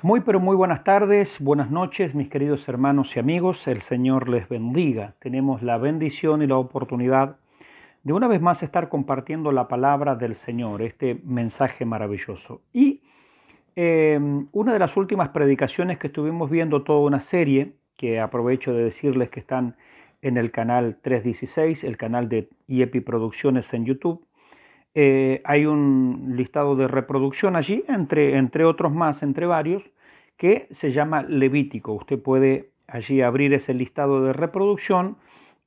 Muy pero muy buenas tardes, buenas noches, mis queridos hermanos y amigos. El Señor les bendiga. Tenemos la bendición y la oportunidad de una vez más estar compartiendo la palabra del Señor, este mensaje maravilloso. Y una de las últimas predicaciones que estuvimos viendo, toda una serie, que aprovecho de decirles que están en el canal 316, el canal de IEPI Producciones en YouTube. Hay un listado de reproducción allí, entre otros más, entre varios, que se llama Levítico. Usted puede allí abrir ese listado de reproducción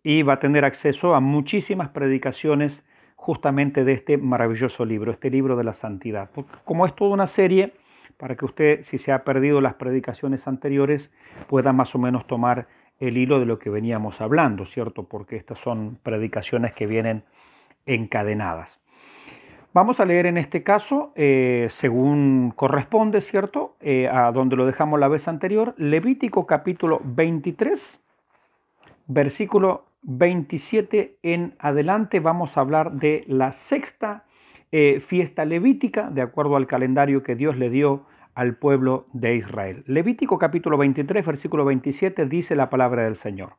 y va a tener acceso a muchísimas predicaciones justamente de este maravilloso libro, este libro de la santidad. Porque como es toda una serie, para que usted, si se ha perdido las predicaciones anteriores, pueda más o menos tomar el hilo de lo que veníamos hablando, ¿cierto? Porque estas son predicaciones que vienen encadenadas. Vamos a leer en este caso, según corresponde, ¿cierto? A donde lo dejamos la vez anterior, Levítico capítulo 23, versículo 27 en adelante. Vamos a hablar de la sexta fiesta levítica, de acuerdo al calendario que Dios le dio al pueblo de Israel. Levítico capítulo 23, versículo 27 dice la palabra del Señor.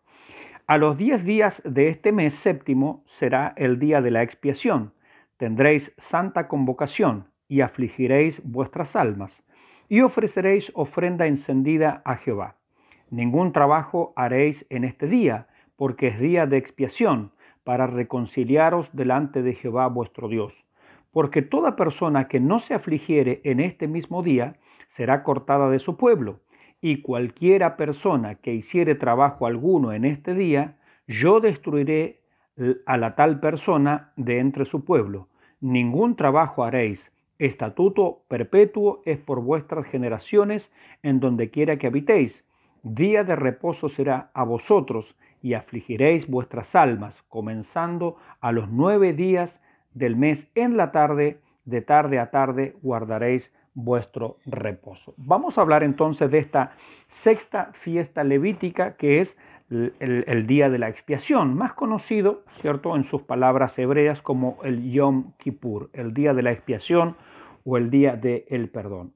A los 10 días de este mes séptimo será el día de la expiación. Tendréis santa convocación y afligiréis vuestras almas y ofreceréis ofrenda encendida a Jehová. Ningún trabajo haréis en este día, porque es día de expiación, para reconciliaros delante de Jehová vuestro Dios. Porque toda persona que no se afligiere en este mismo día será cortada de su pueblo, y cualquiera persona que hiciere trabajo alguno en este día, yo destruiré a la tal persona de entre su pueblo. Ningún trabajo haréis. Estatuto perpetuo es por vuestras generaciones en donde quiera que habitéis. Día de reposo será a vosotros y afligiréis vuestras almas, comenzando a los 9 días del mes en la tarde, de tarde a tarde guardaréis vuestro reposo. Vamos a hablar entonces de esta sexta fiesta levítica, que es el día de la expiación, más conocido, ¿cierto?, en sus palabras hebreas como el Yom Kippur, el día de la expiación o el día del perdón.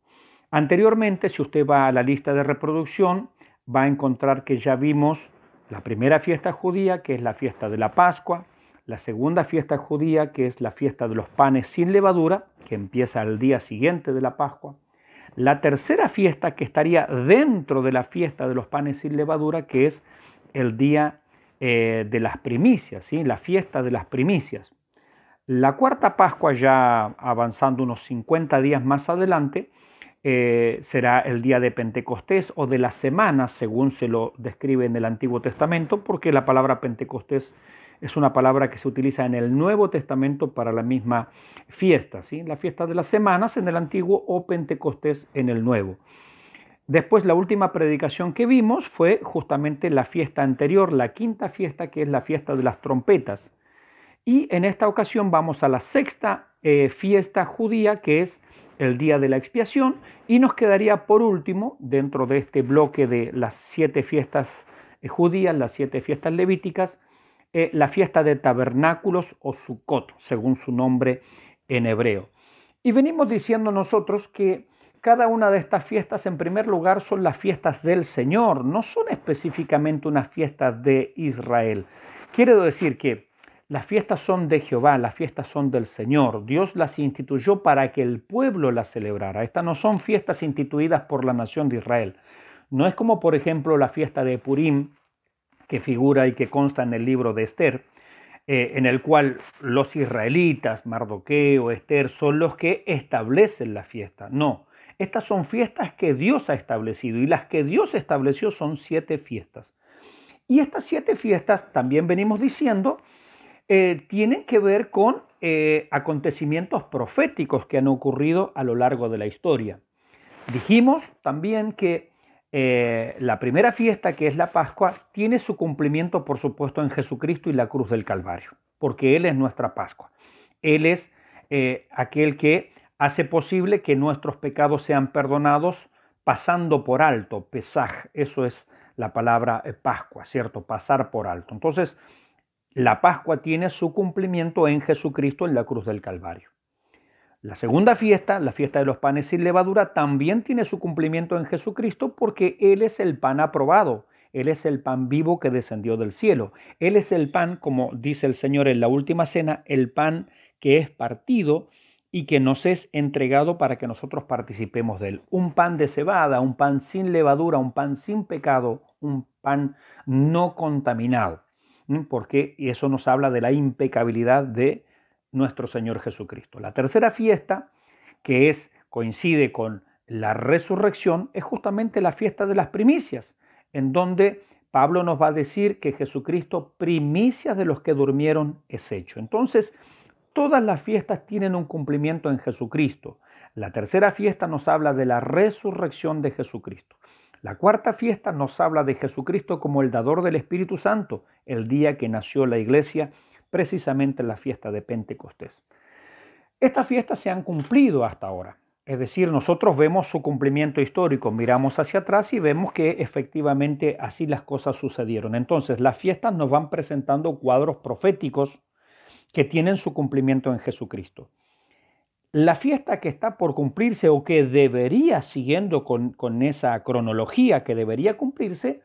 Anteriormente, si usted va a la lista de reproducción, va a encontrar que ya vimos la primera fiesta judía, que es la fiesta de la Pascua, la segunda fiesta judía, que es la fiesta de los panes sin levadura, que empieza al día siguiente de la Pascua. La tercera fiesta, que estaría dentro de la fiesta de los panes sin levadura, que es el día de las primicias, ¿sí? La fiesta de las primicias. La cuarta Pascua, ya avanzando unos 50 días más adelante, será el día de Pentecostés o de la semana, según se lo describe en el Antiguo Testamento, porque la palabra Pentecostés es una palabra que se utiliza en el Nuevo Testamento para la misma fiesta, ¿sí? La fiesta de las semanas en el Antiguo o Pentecostés en el Nuevo. Después, la última predicación que vimos fue justamente la fiesta anterior, la quinta fiesta, que es la fiesta de las trompetas. Y en esta ocasión vamos a la sexta fiesta judía, que es el día de la expiación, y nos quedaría por último, dentro de este bloque de las 7 fiestas judías, las 7 fiestas levíticas, la fiesta de tabernáculos o Sukkot, según su nombre en hebreo. Y venimos diciendo nosotros que cada una de estas fiestas, en primer lugar, son las fiestas del Señor, no son específicamente unas fiestas de Israel. Quiere decir que las fiestas son de Jehová, las fiestas son del Señor. Dios las instituyó para que el pueblo las celebrara. Estas no son fiestas instituidas por la nación de Israel. No es como, por ejemplo, la fiesta de Purim, que figura y que consta en el libro de Esther, en el cual los israelitas, Mardoqueo, Esther, son los que establecen la fiesta. No, estas son fiestas que Dios ha establecido, y las que Dios estableció son 7 fiestas. Y estas 7 fiestas, también venimos diciendo, tienen que ver con acontecimientos proféticos que han ocurrido a lo largo de la historia. Dijimos también que la primera fiesta, que es la Pascua, tiene su cumplimiento, por supuesto, en Jesucristo y la cruz del Calvario, porque Él es nuestra Pascua. Él es aquel que hace posible que nuestros pecados sean perdonados pasando por alto, pesaj, eso es la palabra Pascua, ¿cierto? Pasar por alto. Entonces, la Pascua tiene su cumplimiento en Jesucristo en la cruz del Calvario. La segunda fiesta, la fiesta de los panes sin levadura, también tiene su cumplimiento en Jesucristo porque Él es el pan aprobado. Él es el pan vivo que descendió del cielo. Él es el pan, como dice el Señor en la última cena, el pan que es partido y que nos es entregado para que nosotros participemos de él. Un pan de cebada, un pan sin levadura, un pan sin pecado, un pan no contaminado. Porque eso nos habla de la impecabilidad de nuestro Señor Jesucristo. La tercera fiesta, que coincide con la resurrección, es justamente la fiesta de las primicias, en donde Pablo nos va a decir que Jesucristo, primicias de los que durmieron, es hecho. Entonces, todas las fiestas tienen un cumplimiento en Jesucristo. La tercera fiesta nos habla de la resurrección de Jesucristo. La cuarta fiesta nos habla de Jesucristo como el dador del Espíritu Santo, el día que nació la iglesia, precisamente en la fiesta de Pentecostés. Estas fiestas se han cumplido hasta ahora. Es decir, nosotros vemos su cumplimiento histórico, miramos hacia atrás y vemos que efectivamente así las cosas sucedieron. Entonces, las fiestas nos van presentando cuadros proféticos que tienen su cumplimiento en Jesucristo. La fiesta que está por cumplirse o que debería, siguiendo con esa cronología que debería cumplirse,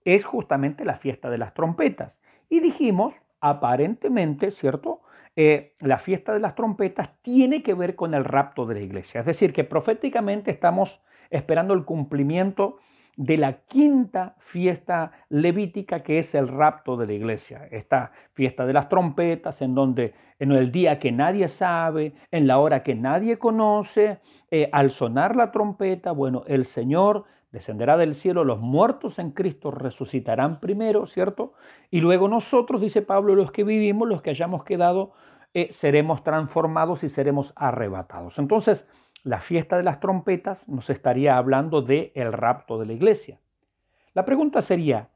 es justamente la fiesta de las trompetas. Y dijimos, aparentemente, ¿cierto?, la fiesta de las trompetas tiene que ver con el rapto de la iglesia. Es decir, que proféticamente estamos esperando el cumplimiento de la quinta fiesta levítica, que es el rapto de la iglesia. Esta fiesta de las trompetas, en donde en el día que nadie sabe, en la hora que nadie conoce, al sonar la trompeta, bueno, el Señor descenderá del cielo, los muertos en Cristo resucitarán primero, ¿cierto? Y luego nosotros, dice Pablo, los que vivimos, los que hayamos quedado, seremos transformados y seremos arrebatados. Entonces, la fiesta de las trompetas nos estaría hablando del rapto de la iglesia. La pregunta sería,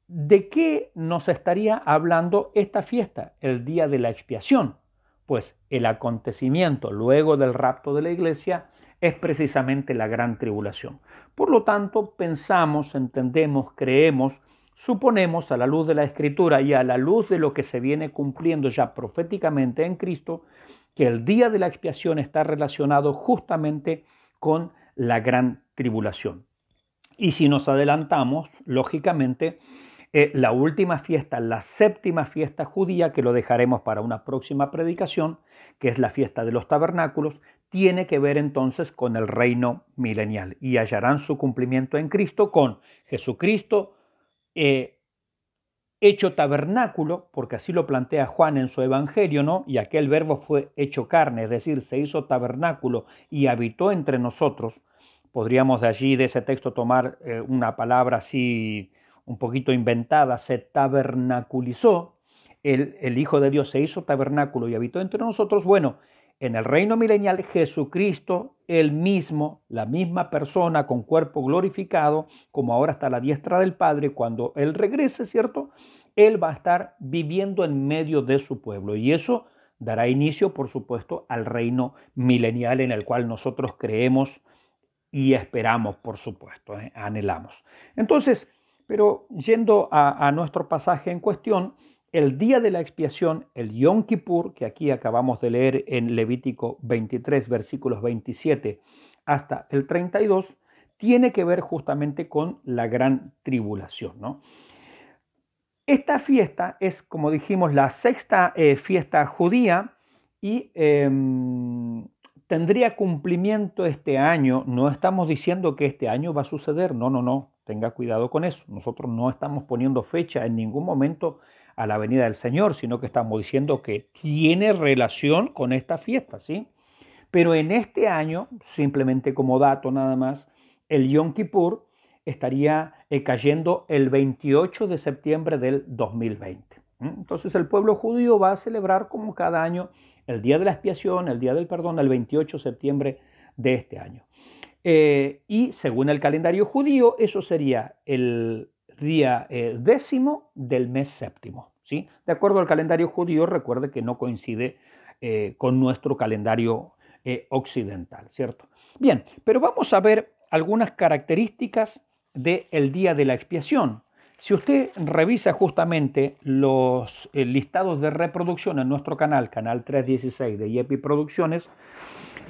¿de qué nos estaría hablando esta fiesta, el día de la expiación? Pues el acontecimiento luego del rapto de la iglesia es precisamente la gran tribulación. Por lo tanto, pensamos, entendemos, creemos, suponemos a la luz de la Escritura y a la luz de lo que se viene cumpliendo ya proféticamente en Cristo, que el día de la expiación está relacionado justamente con la gran tribulación. Y si nos adelantamos, lógicamente, la última fiesta, la séptima fiesta judía, que lo dejaremos para una próxima predicación, que es la fiesta de los tabernáculos, tiene que ver entonces con el reino milenial y hallarán su cumplimiento en Cristo con Jesucristo hecho tabernáculo, porque así lo plantea Juan en su evangelio, ¿no? Y aquel verbo fue hecho carne, es decir, se hizo tabernáculo y habitó entre nosotros. Podríamos de allí, de ese texto, tomar una palabra así un poquito inventada, se tabernaculizó, el Hijo de Dios se hizo tabernáculo y habitó entre nosotros. Bueno, en el reino milenial, Jesucristo, él mismo, la misma persona con cuerpo glorificado, como ahora está a la diestra del Padre, cuando él regrese, ¿cierto?, él va a estar viviendo en medio de su pueblo. Y eso dará inicio, por supuesto, al reino milenial en el cual nosotros creemos y esperamos, por supuesto, anhelamos. Entonces, pero yendo a nuestro pasaje en cuestión, el día de la expiación, el Yom Kippur, que aquí acabamos de leer en Levítico 23, versículos 27 hasta el 32, tiene que ver justamente con la gran tribulación, ¿no? Esta fiesta es, como dijimos, la sexta fiesta judía y tendría cumplimiento este año. No estamos diciendo que este año va a suceder, no, tenga cuidado con eso. Nosotros no estamos poniendo fecha en ningún momento a la venida del Señor, sino que estamos diciendo que tiene relación con esta fiesta, ¿sí? Pero en este año, simplemente como dato nada más, el Yom Kippur estaría cayendo el 28 de septiembre del 2020. Entonces el pueblo judío va a celebrar como cada año el día de la expiación, el día del perdón, el 28 de septiembre de este año. Y según el calendario judío, eso sería el día 10º del mes séptimo, ¿sí? De acuerdo al calendario judío, recuerde que no coincide con nuestro calendario occidental, ¿cierto? Bien, pero vamos a ver algunas características del día de la expiación. Si usted revisa justamente los listados de reproducción en nuestro canal, canal 316 de YEPI Producciones,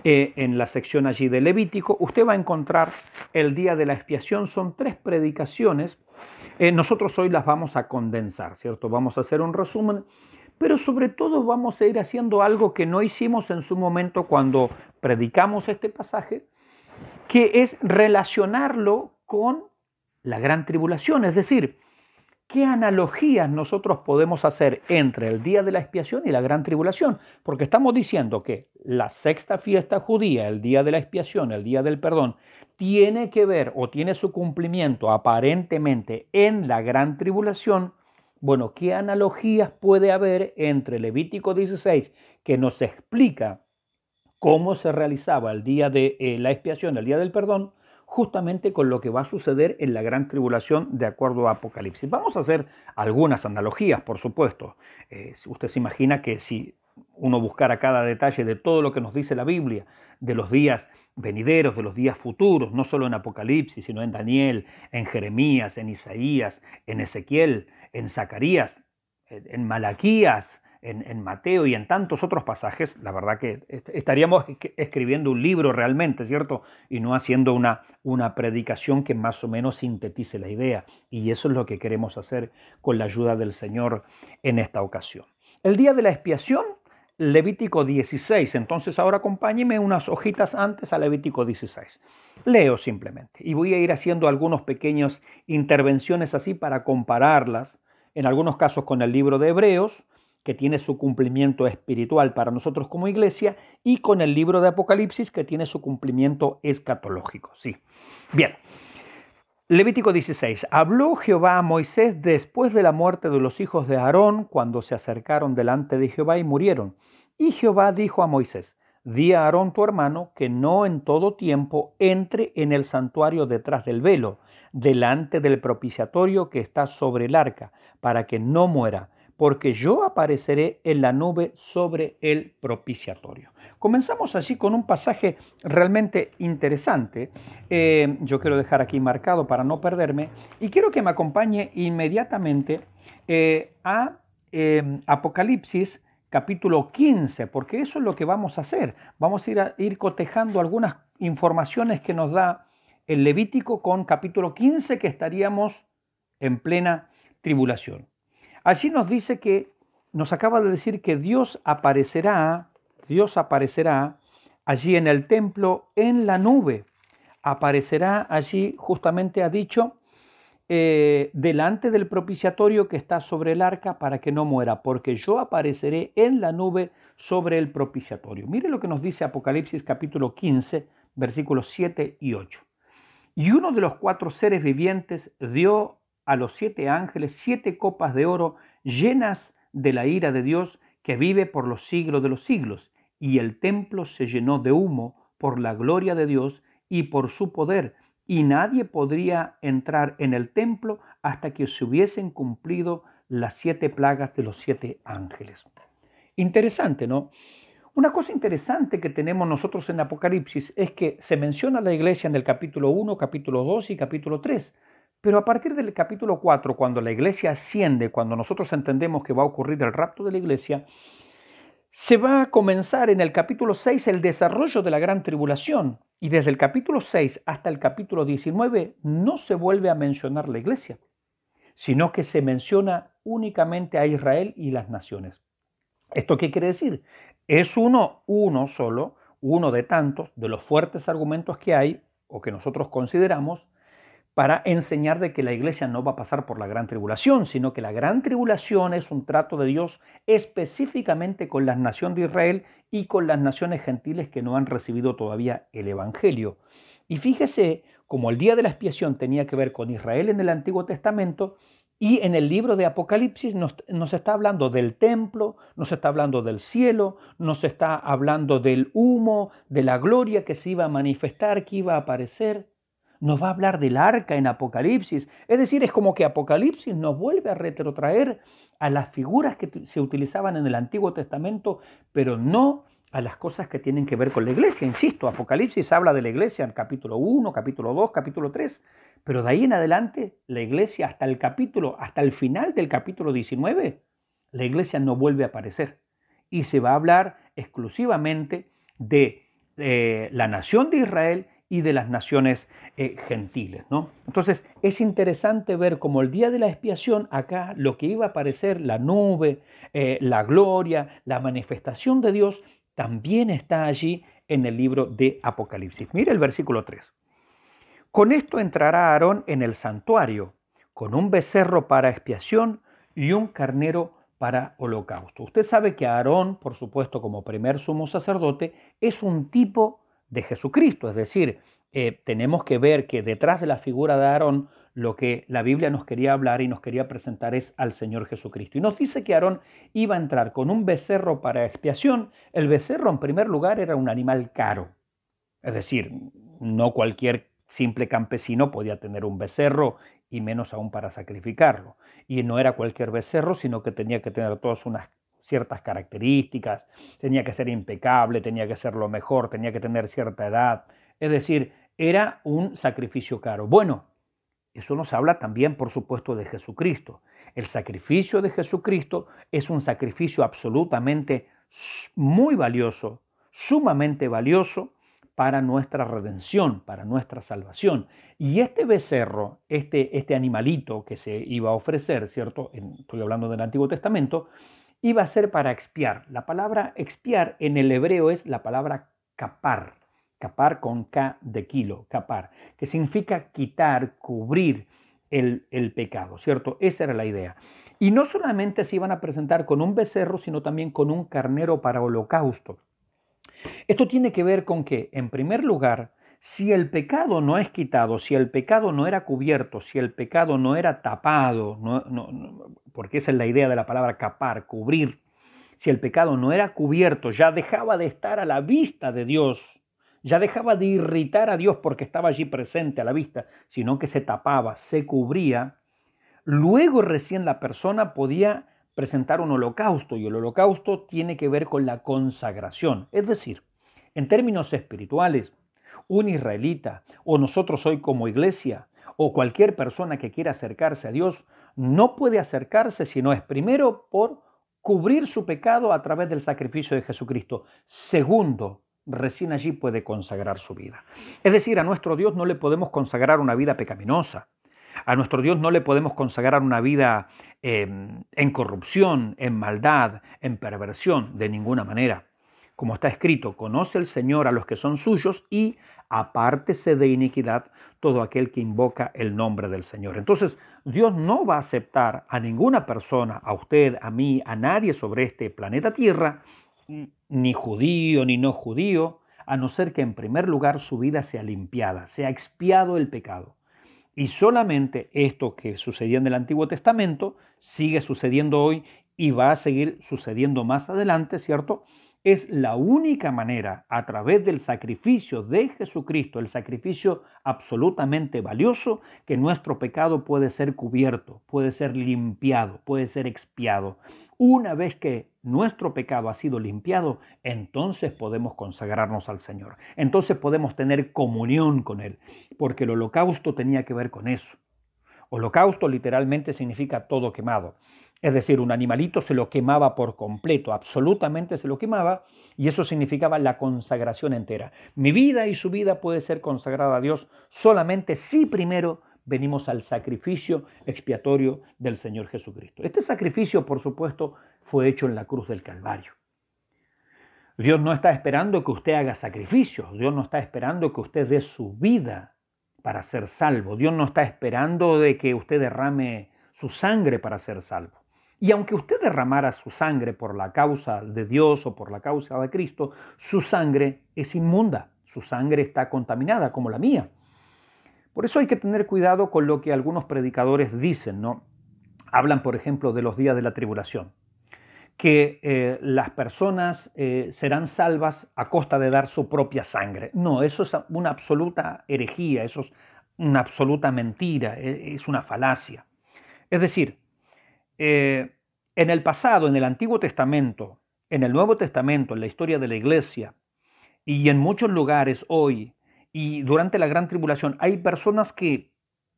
en la sección allí de Levítico, usted va a encontrar el día de la expiación. Son 3 predicaciones. Nosotros hoy las vamos a condensar, ¿cierto? Vamos a hacer un resumen, pero sobre todo vamos a ir haciendo algo que no hicimos en su momento cuando predicamos este pasaje, que es relacionarlo con la gran tribulación, es decir, ¿qué analogías nosotros podemos hacer entre el día de la expiación y la gran tribulación? Porque estamos diciendo que la sexta fiesta judía, el día de la expiación, el día del perdón, tiene que ver o tiene su cumplimiento aparentemente en la gran tribulación. Bueno, ¿qué analogías puede haber entre Levítico 16, que nos explica cómo se realizaba el día de la expiación, el día del perdón, justamente con lo que va a suceder en la gran tribulación de acuerdo a Apocalipsis? Vamos a hacer algunas analogías, por supuesto. Usted se imagina que si uno buscara cada detalle de todo lo que nos dice la Biblia, de los días venideros, de los días futuros, no solo en Apocalipsis, sino en Daniel, en Jeremías, en Isaías, en Ezequiel, en Zacarías, en Malaquías, en Mateo y en tantos otros pasajes, la verdad que estaríamos escribiendo un libro realmente, ¿cierto? Y no haciendo una predicación que más o menos sintetice la idea. Y eso es lo que queremos hacer con la ayuda del Señor en esta ocasión. El día de la expiación, Levítico 16. Entonces ahora acompáñeme unas hojitas antes a Levítico 16. Leo simplemente y voy a ir haciendo algunas pequeñas intervenciones así para compararlas, en algunos casos con el libro de Hebreos, que tiene su cumplimiento espiritual para nosotros como iglesia, y con el libro de Apocalipsis, que tiene su cumplimiento escatológico. Sí. Bien. Levítico 16. Habló Jehová a Moisés después de la muerte de los hijos de Aarón, cuando se acercaron delante de Jehová y murieron. Y Jehová dijo a Moisés: di a Aarón tu hermano que no en todo tiempo entre en el santuario detrás del velo, delante del propiciatorio que está sobre el arca, para que no muera, porque yo apareceré en la nube sobre el propiciatorio. Comenzamos allí con un pasaje realmente interesante. Yo quiero dejar aquí marcado para no perderme y quiero que me acompañe inmediatamente a Apocalipsis capítulo 15, porque eso es lo que vamos a hacer. Vamos a ir cotejando algunas informaciones que nos da el Levítico con capítulo 15, que estaríamos en plena tribulación. Allí nos dice que, nos acaba de decir que Dios aparecerá allí en el templo en la nube. Aparecerá allí, justamente ha dicho, delante del propiciatorio que está sobre el arca, para que no muera, porque yo apareceré en la nube sobre el propiciatorio. Mire lo que nos dice Apocalipsis capítulo 15, versículos 7 y 8. Y uno de los 4 seres vivientes dio a los 7 ángeles 7 copas de oro llenas de la ira de Dios, que vive por los siglos de los siglos. Y el templo se llenó de humo por la gloria de Dios y por su poder, y nadie podría entrar en el templo hasta que se hubiesen cumplido las 7 plagas de los 7 ángeles. Interesante, ¿no? Una cosa interesante que tenemos nosotros en Apocalipsis es que se menciona la iglesia en el capítulo 1, capítulo 2 y capítulo 3, pero a partir del capítulo 4, cuando la iglesia asciende, cuando nosotros entendemos que va a ocurrir el rapto de la iglesia, se va a comenzar en el capítulo 6 el desarrollo de la gran tribulación, y desde el capítulo 6 hasta el capítulo 19 no se vuelve a mencionar la iglesia, sino que se menciona únicamente a Israel y las naciones. ¿Esto qué quiere decir? Es uno de tantos, de los fuertes argumentos que hay, o que nosotros consideramos, para enseñar de que la iglesia no va a pasar por la gran tribulación, sino que la gran tribulación es un trato de Dios específicamente con la nación de Israel y con las naciones gentiles que no han recibido todavía el evangelio. Y fíjese, como el día de la expiación tenía que ver con Israel en el Antiguo Testamento, y en el libro de Apocalipsis nos está hablando del templo, nos está hablando del cielo, nos está hablando del humo, de la gloria que se iba a manifestar, que iba a aparecer. Nos va a hablar del arca en Apocalipsis. Es decir, es como que Apocalipsis nos vuelve a retrotraer a las figuras que se utilizaban en el Antiguo Testamento, pero no a las cosas que tienen que ver con la iglesia. Insisto, Apocalipsis habla de la iglesia en capítulo 1, capítulo 2, capítulo 3, pero de ahí en adelante la iglesia hasta el final del capítulo 19, la iglesia no vuelve a aparecer. Y se va a hablar exclusivamente de la nación de Israel y de las naciones gentiles, ¿no? Entonces es interesante ver cómo el día de la expiación acá lo que iba a aparecer, la nube, la gloria, la manifestación de Dios, también está allí en el libro de Apocalipsis. Mire el versículo 3. Con esto entrará Aarón en el santuario, con un becerro para expiación y un carnero para holocausto. Usted sabe que Aarón, por supuesto, como primer sumo sacerdote, es un tipo de Jesucristo, es decir, tenemos que ver que detrás de la figura de Aarón lo que la Biblia nos quería hablar y nos quería presentar es al Señor Jesucristo. Y nos dice que Aarón iba a entrar con un becerro para expiación. El becerro, en primer lugar, era un animal caro, es decir, no cualquier simple campesino podía tener un becerro y menos aún para sacrificarlo. Y no era cualquier becerro, sino que tenía que tener todas unas ciertas características, tenía que ser impecable, tenía que ser lo mejor, tenía que tener cierta edad. Es decir, era un sacrificio caro. Bueno, eso nos habla también, por supuesto, de Jesucristo. El sacrificio de Jesucristo es un sacrificio absolutamente muy valioso, sumamente valioso para nuestra redención, para nuestra salvación. Y este becerro, este animalito que se iba a ofrecer, ¿cierto? Estoy hablando del Antiguo Testamento, iba a ser para expiar. La palabra expiar en el hebreo es la palabra kapar. Kapar con K de kilo, kapar, que significa quitar, cubrir el pecado, ¿cierto? Esa era la idea. Y no solamente se iban a presentar con un becerro, sino también con un carnero para holocausto. Esto tiene que ver con que, en primer lugar, si el pecado no es quitado, si el pecado no era cubierto, si el pecado no era tapado, porque esa es la idea de la palabra capar, cubrir, si el pecado no era cubierto, ya dejaba de estar a la vista de Dios, ya dejaba de irritar a Dios porque estaba allí presente a la vista, sino que se tapaba, se cubría, luego recién la persona podía presentar un holocausto, y el holocausto tiene que ver con la consagración. Es decir, en términos espirituales, un israelita o nosotros hoy como iglesia o cualquier persona que quiera acercarse a Dios no puede acercarse si no es primero por cubrir su pecado a través del sacrificio de Jesucristo. Segundo, recién allí puede consagrar su vida. Es decir, a nuestro Dios no le podemos consagrar una vida pecaminosa. A nuestro Dios no le podemos consagrar una vida en corrupción, en maldad, en perversión, de ninguna manera. Como está escrito, conoce el Señor a los que son suyos y apártese de iniquidad todo aquel que invoca el nombre del Señor. Entonces, Dios no va a aceptar a ninguna persona, a usted, a mí, a nadie sobre este planeta Tierra, ni judío ni no judío, a no ser que en primer lugar su vida sea limpiada, sea expiado el pecado. Y solamente esto que sucedía en el Antiguo Testamento sigue sucediendo hoy y va a seguir sucediendo más adelante, ¿cierto? Es la única manera, a través del sacrificio de Jesucristo, el sacrificio absolutamente valioso, que nuestro pecado puede ser cubierto, puede ser limpiado, puede ser expiado. Una vez que nuestro pecado ha sido limpiado, entonces podemos consagrarnos al Señor. Entonces podemos tener comunión con Él, porque el holocausto tenía que ver con eso. Holocausto literalmente significa todo quemado. Es decir, un animalito se lo quemaba por completo, absolutamente se lo quemaba, y eso significaba la consagración entera. Mi vida y su vida puede ser consagrada a Dios solamente si primero venimos al sacrificio expiatorio del Señor Jesucristo. Este sacrificio, por supuesto, fue hecho en la cruz del Calvario. Dios no está esperando que usted haga sacrificios, Dios no está esperando que usted dé su vida para ser salvo, Dios no está esperando de que usted derrame su sangre para ser salvo. Y aunque usted derramara su sangre por la causa de Dios o por la causa de Cristo, su sangre es inmunda, su sangre está contaminada como la mía. Por eso hay que tener cuidado con lo que algunos predicadores dicen, ¿no? Hablan, por ejemplo, de los días de la tribulación, que las personas serán salvas a costa de dar su propia sangre. No, eso es una absoluta herejía, eso es una absoluta mentira, es una falacia. Es decir, en el pasado, en el Antiguo Testamento, en el Nuevo Testamento, en la historia de la Iglesia y en muchos lugares hoy y durante la Gran Tribulación, hay personas que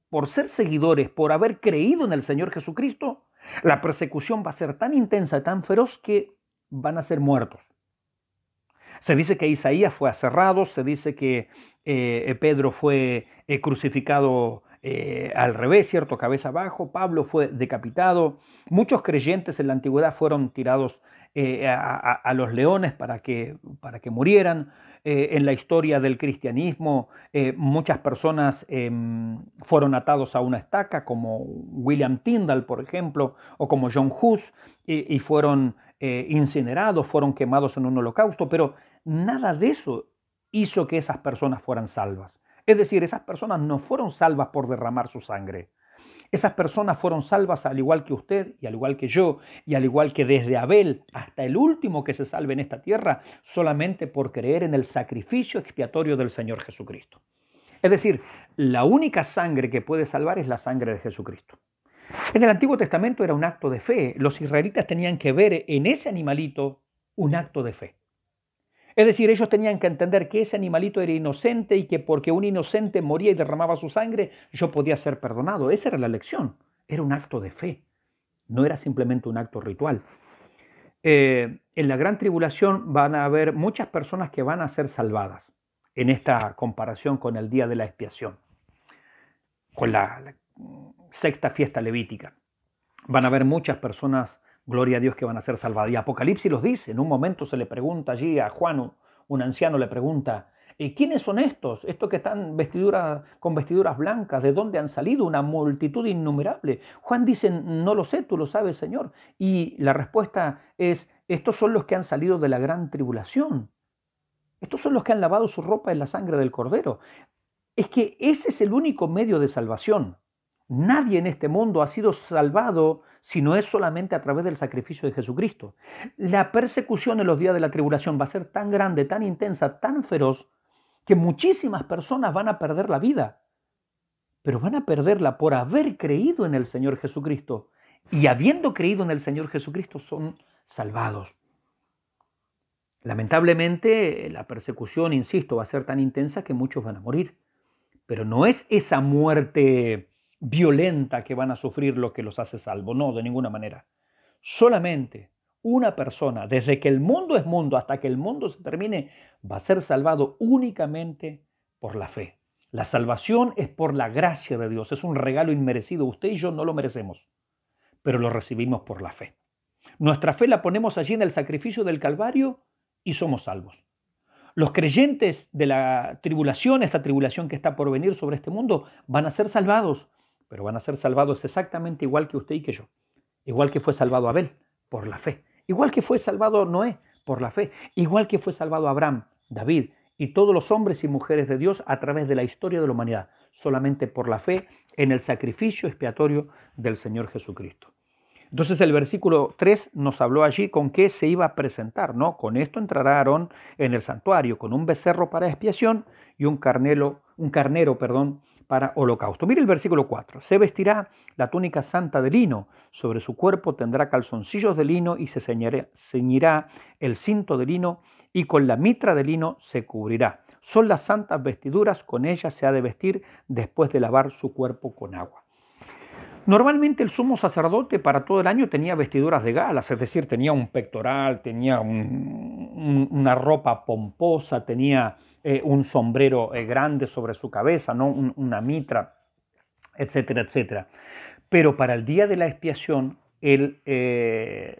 por ser seguidores, por haber creído en el Señor Jesucristo, la persecución va a ser tan intensa, tan feroz que van a ser muertos. Se dice que Isaías fue aserrado, se dice que Pedro fue crucificado al revés, ¿cierto? Cabeza abajo, Pablo fue decapitado. Muchos creyentes en la antigüedad fueron tirados a los leones para que murieran. En la historia del cristianismo, muchas personas fueron atados a una estaca, como William Tyndale, por ejemplo, o como John Hus, y fueron incinerados, fueron quemados en un holocausto, pero nada de eso hizo que esas personas fueran salvas. Es decir, esas personas no fueron salvas por derramar su sangre. Esas personas fueron salvas al igual que usted y al igual que yo y al igual que desde Abel hasta el último que se salve en esta tierra, solamente por creer en el sacrificio expiatorio del Señor Jesucristo. Es decir, la única sangre que puede salvar es la sangre de Jesucristo. En el Antiguo Testamento era un acto de fe. Los israelitas tenían que ver en ese animalito un acto de fe. Es decir, ellos tenían que entender que ese animalito era inocente y que porque un inocente moría y derramaba su sangre, yo podía ser perdonado. Esa era la lección. Era un acto de fe. No era simplemente un acto ritual. En la gran tribulación van a haber muchas personas que van a ser salvadas en esta comparación con el día de la expiación, con la sexta fiesta levítica. Van a haber muchas personas, gloria a Dios, que van a ser salvadas. Y Apocalipsis los dice. En un momento se le pregunta allí a Juan, un anciano le pregunta, ¿quiénes son estos? Estos que están con vestiduras blancas, ¿de dónde han salido? Una multitud innumerable. Juan dice, no lo sé, tú lo sabes, Señor. Y la respuesta es, estos son los que han salido de la gran tribulación. Estos son los que han lavado su ropa en la sangre del Cordero. Es que ese es el único medio de salvación. Nadie en este mundo ha sido salvado si no es solamente a través del sacrificio de Jesucristo. La persecución en los días de la tribulación va a ser tan grande, tan intensa, tan feroz, que muchísimas personas van a perder la vida. Pero van a perderla por haber creído en el Señor Jesucristo. Y habiendo creído en el Señor Jesucristo son salvados. Lamentablemente la persecución, insisto, va a ser tan intensa que muchos van a morir. Pero no es esa muerte violenta que van a sufrir lo que los hace salvos, no, de ninguna manera. Solamente una persona, desde que el mundo es mundo hasta que el mundo se termine, va a ser salvado únicamente por la fe. La salvación es por la gracia de Dios, es un regalo inmerecido. Usted y yo no lo merecemos, pero lo recibimos por la fe. Nuestra fe la ponemos allí en el sacrificio del Calvario y somos salvos. Los creyentes de la tribulación, esta tribulación que está por venir sobre este mundo, van a ser salvados, pero van a ser salvados exactamente igual que usted y que yo. Igual que fue salvado Abel, por la fe. Igual que fue salvado Noé, por la fe. Igual que fue salvado Abraham, David y todos los hombres y mujeres de Dios a través de la historia de la humanidad, solamente por la fe en el sacrificio expiatorio del Señor Jesucristo. Entonces el versículo 3 nos habló allí con qué se iba a presentar, ¿no? Con esto entrará Aarón en el santuario, con un becerro para expiación y un carnero, para holocausto. Mire el versículo 4. Se vestirá la túnica santa de lino, sobre su cuerpo tendrá calzoncillos de lino y se ceñirá el cinto de lino y con la mitra de lino se cubrirá. Son las santas vestiduras, con ellas se ha de vestir después de lavar su cuerpo con agua. Normalmente el sumo sacerdote para todo el año tenía vestiduras de galas, es decir, tenía un pectoral, tenía una ropa pomposa, tenía un sombrero grande sobre su cabeza, ¿no? Una mitra, etcétera, etcétera. Pero para el día de la expiación, el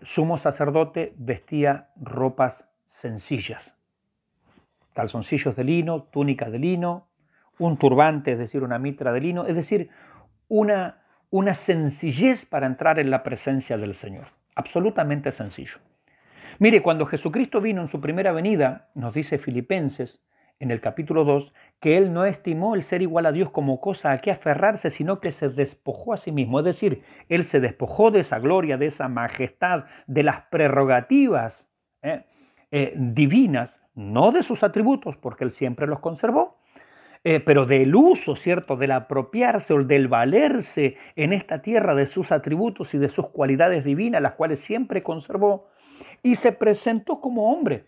sumo sacerdote vestía ropas sencillas, calzoncillos de lino, túnica de lino, un turbante, es decir, una mitra de lino, es decir, una sencillez para entrar en la presencia del Señor. Absolutamente sencillo. Mire, cuando Jesucristo vino en su primera venida, nos dice Filipenses en el capítulo 2, que Él no estimó el ser igual a Dios como cosa a que aferrarse, sino que se despojó a sí mismo. Es decir, Él se despojó de esa gloria, de esa majestad, de las prerrogativas divinas, no de sus atributos, porque Él siempre los conservó, pero del uso, ¿cierto?, del apropiarse o del valerse en esta tierra de sus atributos y de sus cualidades divinas, las cuales siempre conservó, y se presentó como hombre.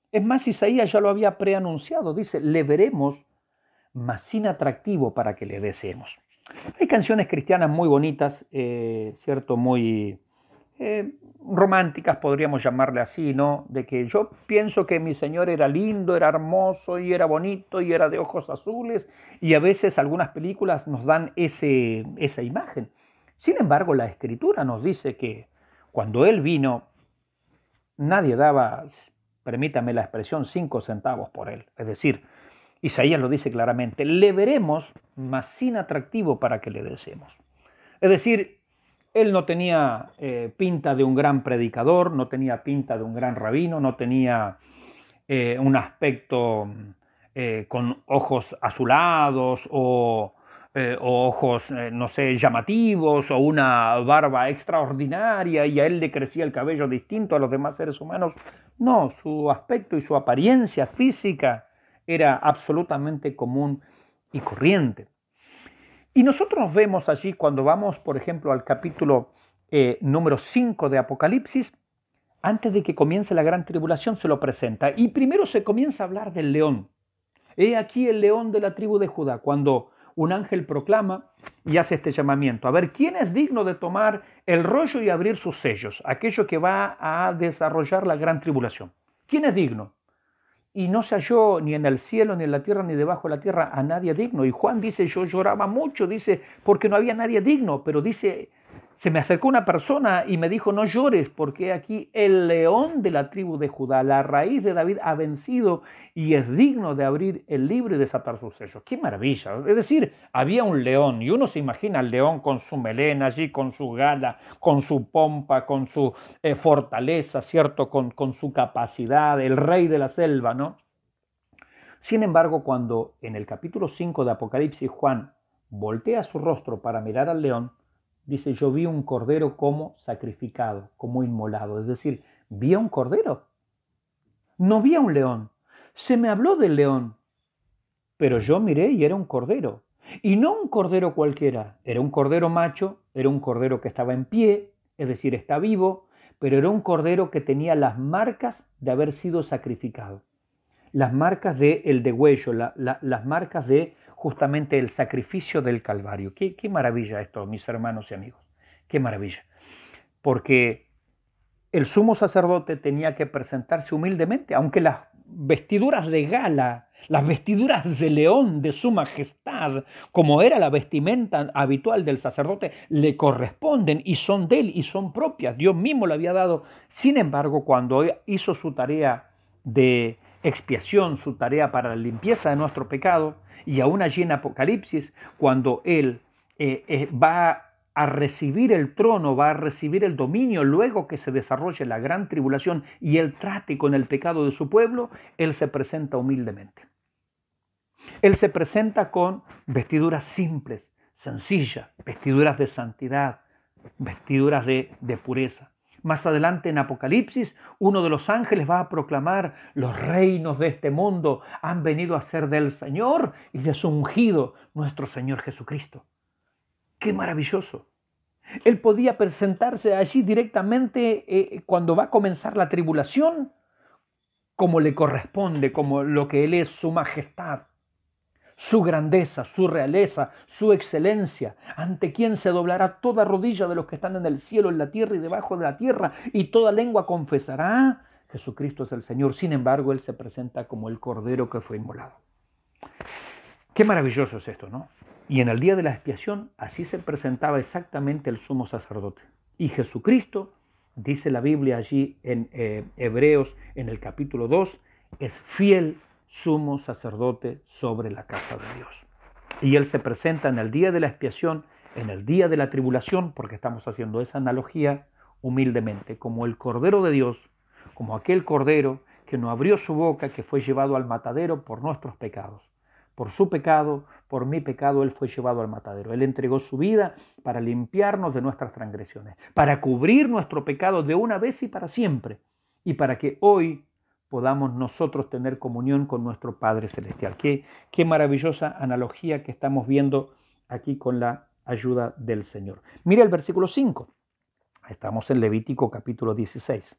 Es más, Isaías ya lo había preanunciado, dice, le veremos, mas sin atractivo para que le deseemos. Hay canciones cristianas muy bonitas, ¿cierto?, muy románticas, podríamos llamarle así, ¿no? De que yo pienso que mi Señor era lindo, era hermoso y era bonito y era de ojos azules, y a veces algunas películas nos dan esa imagen. Sin embargo, la Escritura nos dice que cuando Él vino, nadie daba, permítame la expresión, 5 centavos por Él. Es decir, Isaías lo dice claramente, le veremos, mas sin atractivo para que le deseemos. Es decir, él no tenía pinta de un gran predicador, no tenía pinta de un gran rabino, no tenía un aspecto con ojos azulados o ojos, no sé, llamativos, o una barba extraordinaria y a él le crecía el cabello distinto a los demás seres humanos. No, su aspecto y su apariencia física era absolutamente común y corriente. Y nosotros vemos allí, cuando vamos, por ejemplo, al capítulo número 5 de Apocalipsis, antes de que comience la gran tribulación se lo presenta. Y primero se comienza a hablar del león. He aquí el león de la tribu de Judá, cuando un ángel proclama y hace este llamamiento. A ver, ¿quién es digno de tomar el rollo y abrir sus sellos? Aquello que va a desarrollar la gran tribulación. ¿Quién es digno? Y no se halló ni en el cielo, ni en la tierra, ni debajo de la tierra a nadie digno. Y Juan dice, yo lloraba mucho, dice, porque no había nadie digno. Pero dice, se me acercó una persona y me dijo, no llores, porque aquí el león de la tribu de Judá, la raíz de David, ha vencido y es digno de abrir el libro y desatar sus sellos. ¡Qué maravilla! Es decir, había un león y uno se imagina al león con su melena allí, con su gala, con su pompa, con su fortaleza, ¿cierto? Con su capacidad, el rey de la selva, ¿no? Sin embargo, cuando en el capítulo 5 de Apocalipsis Juan voltea su rostro para mirar al león, dice, yo vi un cordero como sacrificado, como inmolado. Es decir, vi a un cordero. No vi a un león. Se me habló del león, pero yo miré y era un cordero. Y no un cordero cualquiera, era un cordero macho, era un cordero que estaba en pie, es decir, está vivo, pero era un cordero que tenía las marcas de haber sido sacrificado. Las marcas del degüello, las marcas de justamente el sacrificio del Calvario. Qué maravilla esto, mis hermanos y amigos. Qué maravilla. Porque el sumo sacerdote tenía que presentarse humildemente, aunque las vestiduras de gala, las vestiduras de león de su majestad, como era la vestimenta habitual del sacerdote, le corresponden y son de él y son propias. Dios mismo le había dado. Sin embargo, cuando hizo su tarea de expiación, su tarea para la limpieza de nuestro pecado, y aún allí en Apocalipsis, cuando Él va a recibir el trono, va a recibir el dominio, luego que se desarrolle la gran tribulación y Él trate con el pecado de su pueblo, Él se presenta humildemente. Él se presenta con vestiduras simples, sencillas, vestiduras de santidad, vestiduras de pureza. Más adelante en Apocalipsis, uno de los ángeles va a proclamar, los reinos de este mundo han venido a ser del Señor y de su ungido, nuestro Señor Jesucristo. ¡Qué maravilloso! Él podía presentarse allí directamente cuando va a comenzar la tribulación, como le corresponde, como lo que Él es, su majestad, su grandeza, su realeza, su excelencia, ante quien se doblará toda rodilla de los que están en el cielo, en la tierra y debajo de la tierra, y toda lengua confesará, Jesucristo es el Señor. Sin embargo, Él se presenta como el Cordero que fue inmolado. Qué maravilloso es esto, ¿no? Y en el día de la expiación, así se presentaba exactamente el sumo sacerdote. Y Jesucristo, dice la Biblia allí en Hebreos, en el capítulo 2, es fiel sumo sacerdote sobre la casa de Dios. Y Él se presenta en el día de la expiación, en el día de la tribulación, porque estamos haciendo esa analogía humildemente, como el Cordero de Dios, como aquel Cordero que no abrió su boca, que fue llevado al matadero por nuestros pecados. Por su pecado, por mi pecado, Él fue llevado al matadero. Él entregó su vida para limpiarnos de nuestras transgresiones, para cubrir nuestro pecado de una vez y para siempre, y para que hoy podamos nosotros tener comunión con nuestro Padre Celestial. Qué maravillosa analogía que estamos viendo aquí con la ayuda del Señor. Mira el versículo 5. Estamos en Levítico capítulo 16.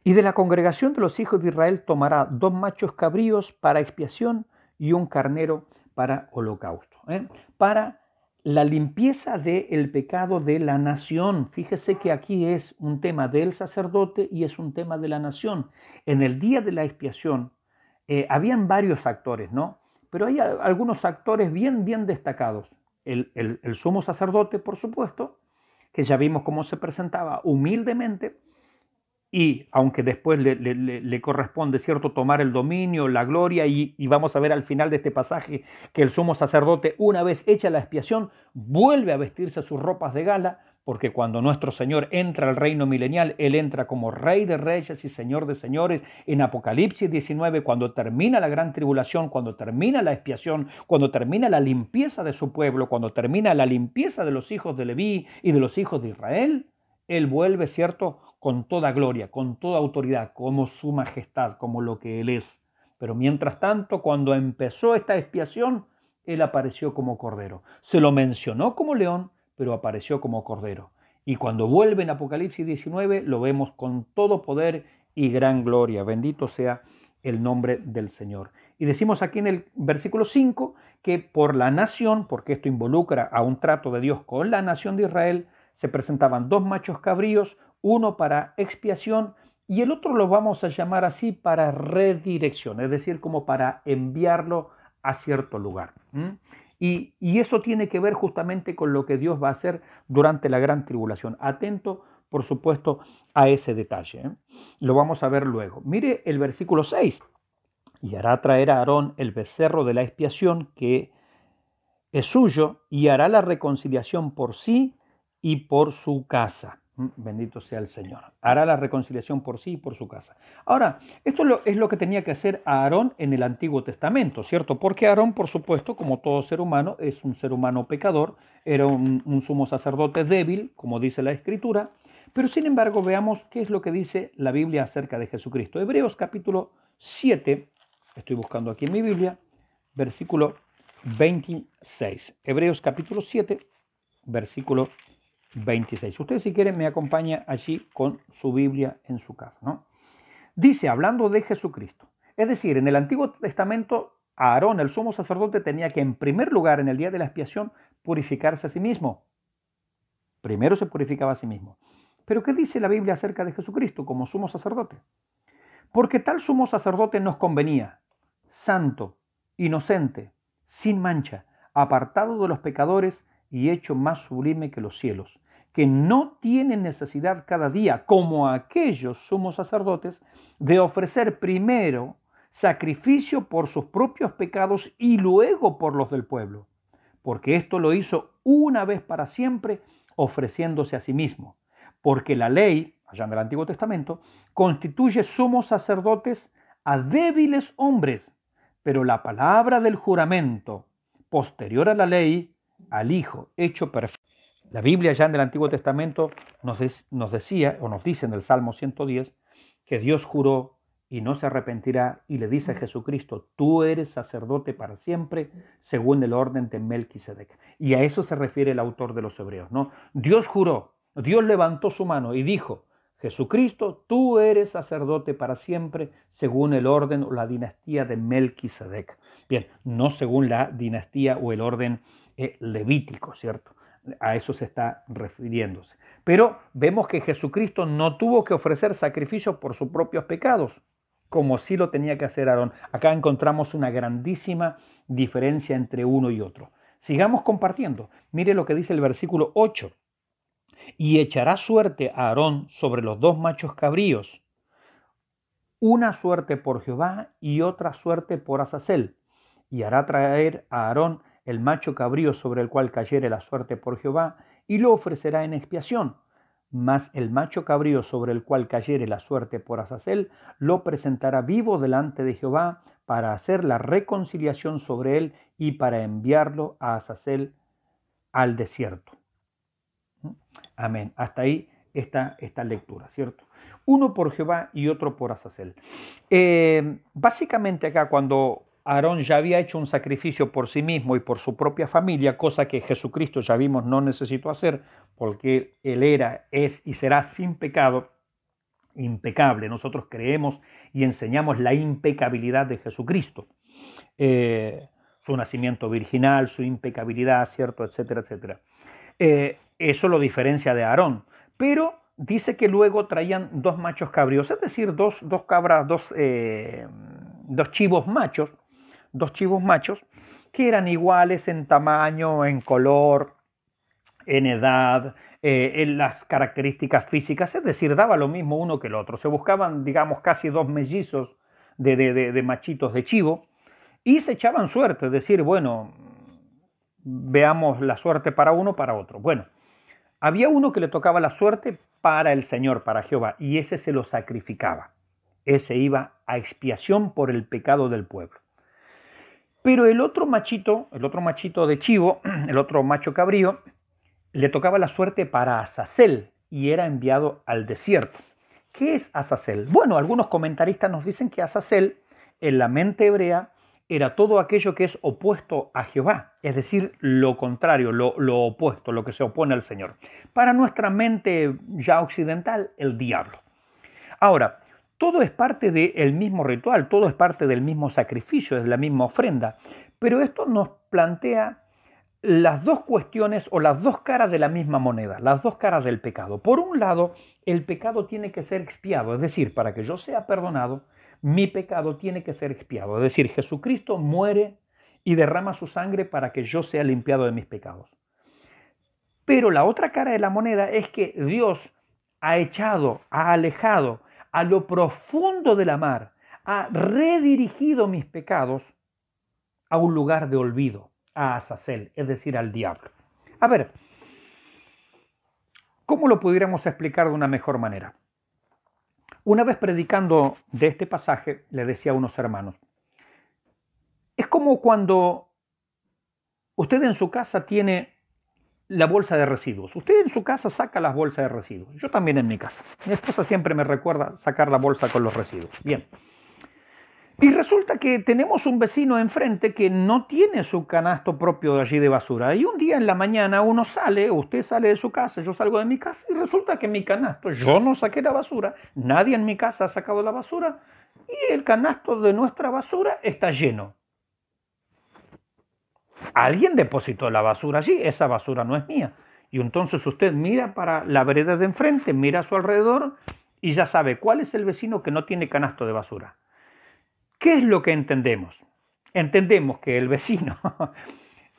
Y de la congregación de los hijos de Israel tomará 2 machos cabríos para expiación y un carnero para holocausto. Para la limpieza del pecado de la nación. Fíjese que aquí es un tema del sacerdote y es un tema de la nación. En el día de la expiación habían varios actores, ¿no? Pero hay algunos actores bien destacados. El sumo sacerdote, por supuesto, que ya vimos cómo se presentaba humildemente, y aunque después le corresponde, ¿cierto?, tomar el dominio, la gloria, y vamos a ver al final de este pasaje que el sumo sacerdote, una vez hecha la expiación, vuelve a vestirse sus ropas de gala, porque cuando nuestro Señor entra al reino milenial, Él entra como Rey de Reyes y Señor de Señores. En Apocalipsis 19, cuando termina la gran tribulación, cuando termina la expiación, cuando termina la limpieza de su pueblo, cuando termina la limpieza de los hijos de Leví y de los hijos de Israel, Él vuelve, ¿cierto?, con toda gloria, con toda autoridad, como su majestad, como lo que Él es. Pero mientras tanto, cuando empezó esta expiación, Él apareció como cordero. Se lo mencionó como león, pero apareció como cordero. Y cuando vuelve en Apocalipsis 19, lo vemos con todo poder y gran gloria. Bendito sea el nombre del Señor. Y decimos aquí en el versículo 5 que por la nación, porque esto involucra a un trato de Dios con la nación de Israel, se presentaban 2 machos cabríos, uno para expiación y el otro lo vamos a llamar así para redirección, es decir, como para enviarlo a cierto lugar. Y eso tiene que ver justamente con lo que Dios va a hacer durante la gran tribulación. Atento, por supuesto, a ese detalle. Lo vamos a ver luego. Mire el versículo 6. Y hará traer a Aarón el becerro de la expiación que es suyo y hará la reconciliación por sí y por su casa. Bendito sea el Señor. Hará la reconciliación por sí y por su casa. Ahora, esto es lo que tenía que hacer Aarón en el Antiguo Testamento, ¿cierto? Porque Aarón, por supuesto, como todo ser humano, es un ser humano pecador, era un sumo sacerdote débil, como dice la Escritura, pero sin embargo veamos qué es lo que dice la Biblia acerca de Jesucristo. Hebreos capítulo 7, estoy buscando aquí en mi Biblia, versículo 26. Hebreos capítulo 7, versículo 26. Usted, si quiere, me acompaña allí con su Biblia en su casa, ¿no? Dice, hablando de Jesucristo. Es decir, en el Antiguo Testamento, Aarón, el sumo sacerdote, tenía que, en primer lugar, en el día de la expiación, purificarse a sí mismo. Primero se purificaba a sí mismo. Pero ¿qué dice la Biblia acerca de Jesucristo como sumo sacerdote? Porque tal sumo sacerdote nos convenía, santo, inocente, sin mancha, apartado de los pecadores y hecho más sublime que los cielos, que no tiene necesidad cada día, como aquellos sumos sacerdotes, de ofrecer primero sacrificio por sus propios pecados y luego por los del pueblo, porque esto lo hizo una vez para siempre, ofreciéndose a sí mismo, porque la ley, allá en el Antiguo Testamento, constituye sumos sacerdotes a débiles hombres, pero la palabra del juramento, posterior a la ley, al Hijo hecho perfecto. La Biblia ya en el Antiguo Testamento nos decía, o nos dice en el Salmo 110, que Dios juró y no se arrepentirá, y le dice a Jesucristo, tú eres sacerdote para siempre, según el orden de Melquisedec. Y a eso se refiere el autor de los Hebreos, ¿no? Dios juró, Dios levantó su mano y dijo, Jesucristo, tú eres sacerdote para siempre, según el orden o la dinastía de Melquisedec. Bien, no según la dinastía o el orden levítico, ¿cierto? A eso se está refiriéndose. Pero vemos que Jesucristo no tuvo que ofrecer sacrificios por sus propios pecados, como sí lo tenía que hacer Aarón. Acá encontramos una grandísima diferencia entre uno y otro. Sigamos compartiendo. Mire lo que dice el versículo 8. Y echará suerte a Aarón sobre los 2 machos cabríos, una suerte por Jehová y otra suerte por Azazel. Y hará traer a Aarón el macho cabrío sobre el cual cayere la suerte por Jehová, y lo ofrecerá en expiación. Mas el macho cabrío sobre el cual cayere la suerte por Azazel, lo presentará vivo delante de Jehová para hacer la reconciliación sobre él y para enviarlo a Azazel al desierto. Amén. Hasta ahí está esta lectura, ¿cierto? Uno por Jehová y otro por Azazel. Básicamente acá cuando Aarón ya había hecho un sacrificio por sí mismo y por su propia familia, cosa que Jesucristo ya vimos no necesitó hacer, porque Él era, es y será sin pecado, impecable. Nosotros creemos y enseñamos la impecabilidad de Jesucristo. su nacimiento virginal, su impecabilidad, ¿cierto? Etcétera, etcétera. Eso lo diferencia de Aarón. Pero dice que luego traían dos machos cabríos, es decir, dos cabras, dos chivos machos, que eran iguales en tamaño, en color, en edad, en las características físicas, es decir, daba lo mismo uno que el otro. Se buscaban, digamos, casi dos mellizos de machitos de chivo y se echaban suerte, es decir, bueno, veamos la suerte para uno, para otro. Bueno, había uno que le tocaba la suerte para el Señor, para Jehová, y ese se lo sacrificaba. Ese iba a expiación por el pecado del pueblo. Pero el otro machito de chivo, el otro macho cabrío, le tocaba la suerte para Azazel y era enviado al desierto. ¿Qué es Azazel? Bueno, algunos comentaristas nos dicen que Azazel, en la mente hebrea, era todo aquello que es opuesto a Jehová, es decir, lo contrario, lo opuesto, lo que se opone al Señor. Para nuestra mente ya occidental, el diablo. Ahora, todo es parte del mismo ritual, todo es parte del mismo sacrificio, de la misma ofrenda, pero esto nos plantea las dos cuestiones o las dos caras de la misma moneda, las dos caras del pecado. Por un lado, el pecado tiene que ser expiado, es decir, para que yo sea perdonado, mi pecado tiene que ser expiado. Es decir, Jesucristo muere y derrama su sangre para que yo sea limpiado de mis pecados. Pero la otra cara de la moneda es que Dios ha echado, ha alejado a lo profundo de la mar, ha redirigido mis pecados a un lugar de olvido, a Azazel, es decir, al diablo. A ver, ¿cómo lo pudiéramos explicar de una mejor manera? Una vez predicando de este pasaje, le decía a unos hermanos, es como cuando usted en su casa tiene la bolsa de residuos. Usted en su casa saca las bolsas de residuos. Yo también en mi casa. Mi esposa siempre me recuerda sacar la bolsa con los residuos. Bien. Y resulta que tenemos un vecino enfrente que no tiene su canasto propio de allí de basura. Y un día en la mañana uno sale, usted sale de su casa, yo salgo de mi casa y resulta que mi canasto, yo no saqué la basura, nadie en mi casa ha sacado la basura y el canasto de nuestra basura está lleno. Alguien depositó la basura allí, esa basura no es mía. Y entonces usted mira para la vereda de enfrente, mira a su alrededor y ya sabe cuál es el vecino que no tiene canasto de basura. ¿Qué es lo que entendemos? Entendemos que el vecino,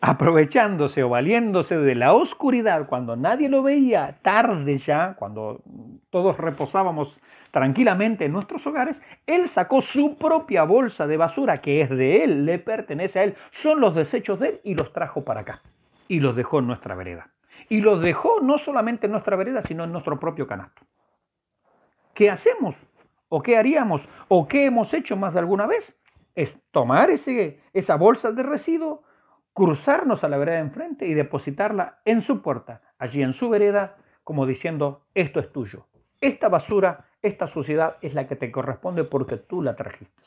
aprovechándose o valiéndose de la oscuridad, cuando nadie lo veía, tarde ya, cuando todos reposábamos tranquilamente en nuestros hogares, él sacó su propia bolsa de basura, que es de él, le pertenece a él, son los desechos de él, y los trajo para acá, y los dejó en nuestra vereda. Y los dejó no solamente en nuestra vereda, sino en nuestro propio canasto. ¿Qué hacemos? ¿O qué haríamos? ¿O qué hemos hecho más de alguna vez? Es tomar esa bolsa de residuo, cruzarnos a la vereda de enfrente y depositarla en su puerta, allí en su vereda, como diciendo, esto es tuyo. Esta basura, esta suciedad es la que te corresponde porque tú la trajiste.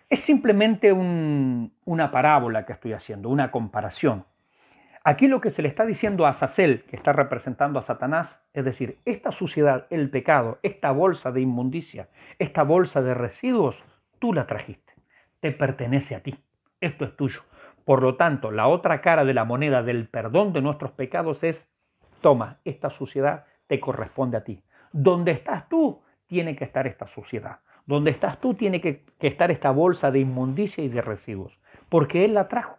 Es simplemente una parábola que estoy haciendo, una comparación. Aquí lo que se le está diciendo a Azazel, que está representando a Satanás, es decir, esta suciedad, el pecado, esta bolsa de inmundicia, esta bolsa de residuos, tú la trajiste, te pertenece a ti, esto es tuyo. Por lo tanto, la otra cara de la moneda del perdón de nuestros pecados es, toma, esta suciedad te corresponde a ti. Donde estás tú, tiene que estar esta suciedad. Donde estás tú, tiene que estar esta bolsa de inmundicia y de residuos, porque Él la trajo.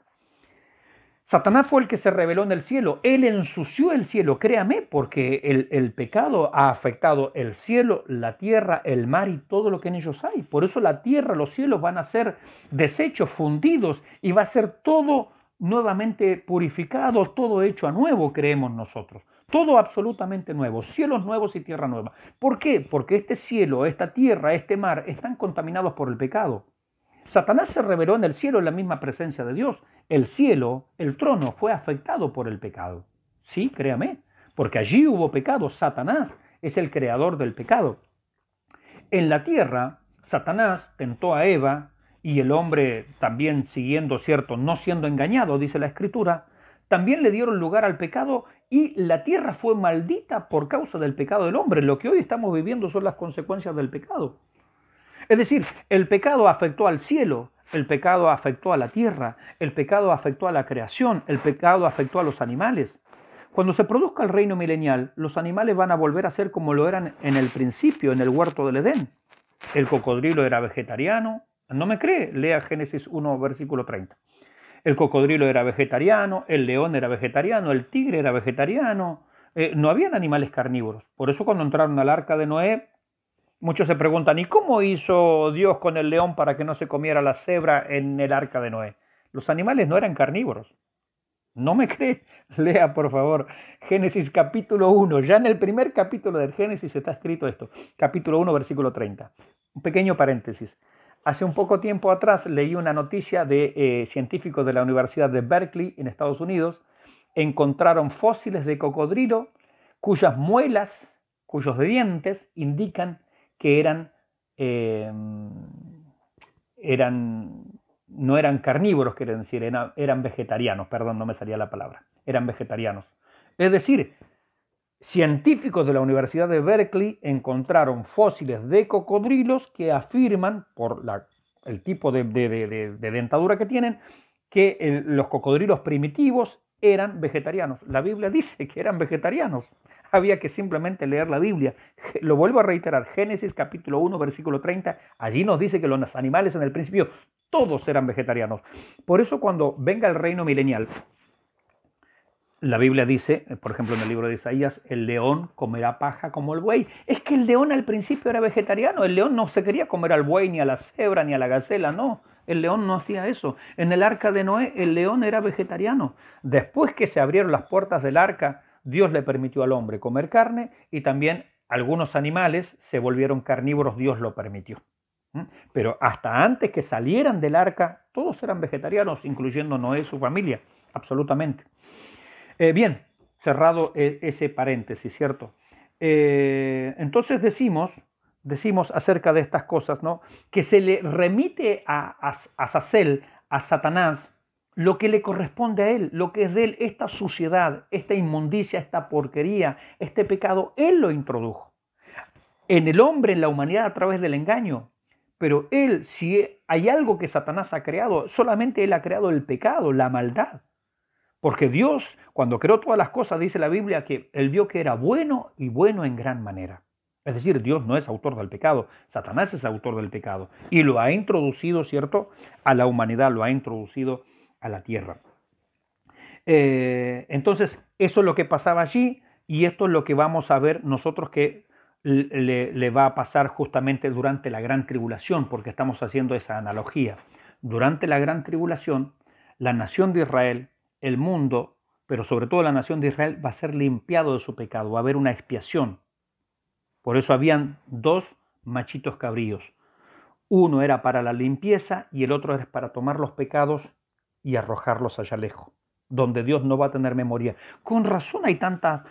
Satanás fue el que se reveló en el cielo, él ensució el cielo, créame, porque el pecado ha afectado el cielo, la tierra, el mar y todo lo que en ellos hay. Por eso la tierra, los cielos van a ser deshechos, fundidos y va a ser todo nuevamente purificado, todo hecho a nuevo, creemos nosotros. Todo absolutamente nuevo, cielos nuevos y tierra nueva. ¿Por qué? Porque este cielo, esta tierra, este mar están contaminados por el pecado. Satanás se reveló en el cielo en la misma presencia de Dios. El cielo, el trono, fue afectado por el pecado. Sí, créame, porque allí hubo pecado. Satanás es el creador del pecado. En la tierra, Satanás tentó a Eva y el hombre también siguiendo, cierto, no siendo engañado, dice la Escritura, también le dieron lugar al pecado y la tierra fue maldita por causa del pecado del hombre. Lo que hoy estamos viviendo son las consecuencias del pecado. Es decir, el pecado afectó al cielo, El pecado afectó a la tierra, el pecado afectó a la creación, el pecado afectó a los animales. Cuando se produzca el reino milenial, los animales van a volver a ser como lo eran en el principio, en el huerto del Edén. El cocodrilo era vegetariano. ¿No me cree? Lea Génesis 1, versículo 30. El cocodrilo era vegetariano, el león era vegetariano, el tigre era vegetariano. No habían animales carnívoros. Por eso cuando entraron al arca de Noé, muchos se preguntan, ¿y cómo hizo Dios con el león para que no se comiera la cebra en el arca de Noé? Los animales no eran carnívoros. ¿No me cree? Lea, por favor, Génesis capítulo 1. Ya en el primer capítulo del Génesis está escrito esto. Capítulo 1, versículo 30. Un pequeño paréntesis. Hace un poco tiempo atrás leí una noticia de científicos de la Universidad de Berkeley en Estados Unidos. Encontraron fósiles de cocodrilo cuyas muelas, cuyos dientes indican que no eran carnívoros, quieren decir, eran vegetarianos, perdón, no me salía la palabra, eran vegetarianos. Es decir, científicos de la Universidad de Berkeley encontraron fósiles de cocodrilos que afirman, por el tipo de dentadura que tienen, que los cocodrilos primitivos eran vegetarianos. La Biblia dice que eran vegetarianos. Había que simplemente leer la Biblia. Lo vuelvo a reiterar, Génesis capítulo 1, versículo 30, allí nos dice que los animales en el principio todos eran vegetarianos. Por eso cuando venga el reino milenial, la Biblia dice, por ejemplo en el libro de Isaías, el león comerá paja como el buey. Es que el león al principio era vegetariano, el león no se quería comer al buey, ni a la cebra, ni a la gacela, no. El león no hacía eso. En el arca de Noé, el león era vegetariano. Después que se abrieron las puertas del arca, Dios le permitió al hombre comer carne y también algunos animales se volvieron carnívoros, Dios lo permitió. Pero hasta antes que salieran del arca, todos eran vegetarianos, incluyendo Noé y su familia, absolutamente. Bien, cerrado ese paréntesis, ¿cierto? Entonces decimos acerca de estas cosas, ¿no? Que se le remite a Azazel, a Satanás, lo que le corresponde a él, lo que es de él, esta suciedad, esta inmundicia, esta porquería, este pecado, él lo introdujo en el hombre, en la humanidad, a través del engaño. Pero él, si hay algo que Satanás ha creado, solamente él ha creado el pecado, la maldad. Porque Dios, cuando creó todas las cosas, dice la Biblia que él vio que era bueno y bueno en gran manera. Es decir, Dios no es autor del pecado, Satanás es autor del pecado. Y lo ha introducido, ¿cierto?, a la humanidad, lo ha introducido a la tierra. Entonces, eso es lo que pasaba allí y esto es lo que vamos a ver nosotros que le va a pasar justamente durante la gran tribulación, porque estamos haciendo esa analogía. Durante la gran tribulación, la nación de Israel, el mundo, pero sobre todo la nación de Israel, va a ser limpiado de su pecado, va a haber una expiación. Por eso habían dos machitos cabríos. Uno era para la limpieza y el otro era para tomar los pecados y arrojarlos allá lejos, donde Dios no va a tener memoria. Con razón hay tantas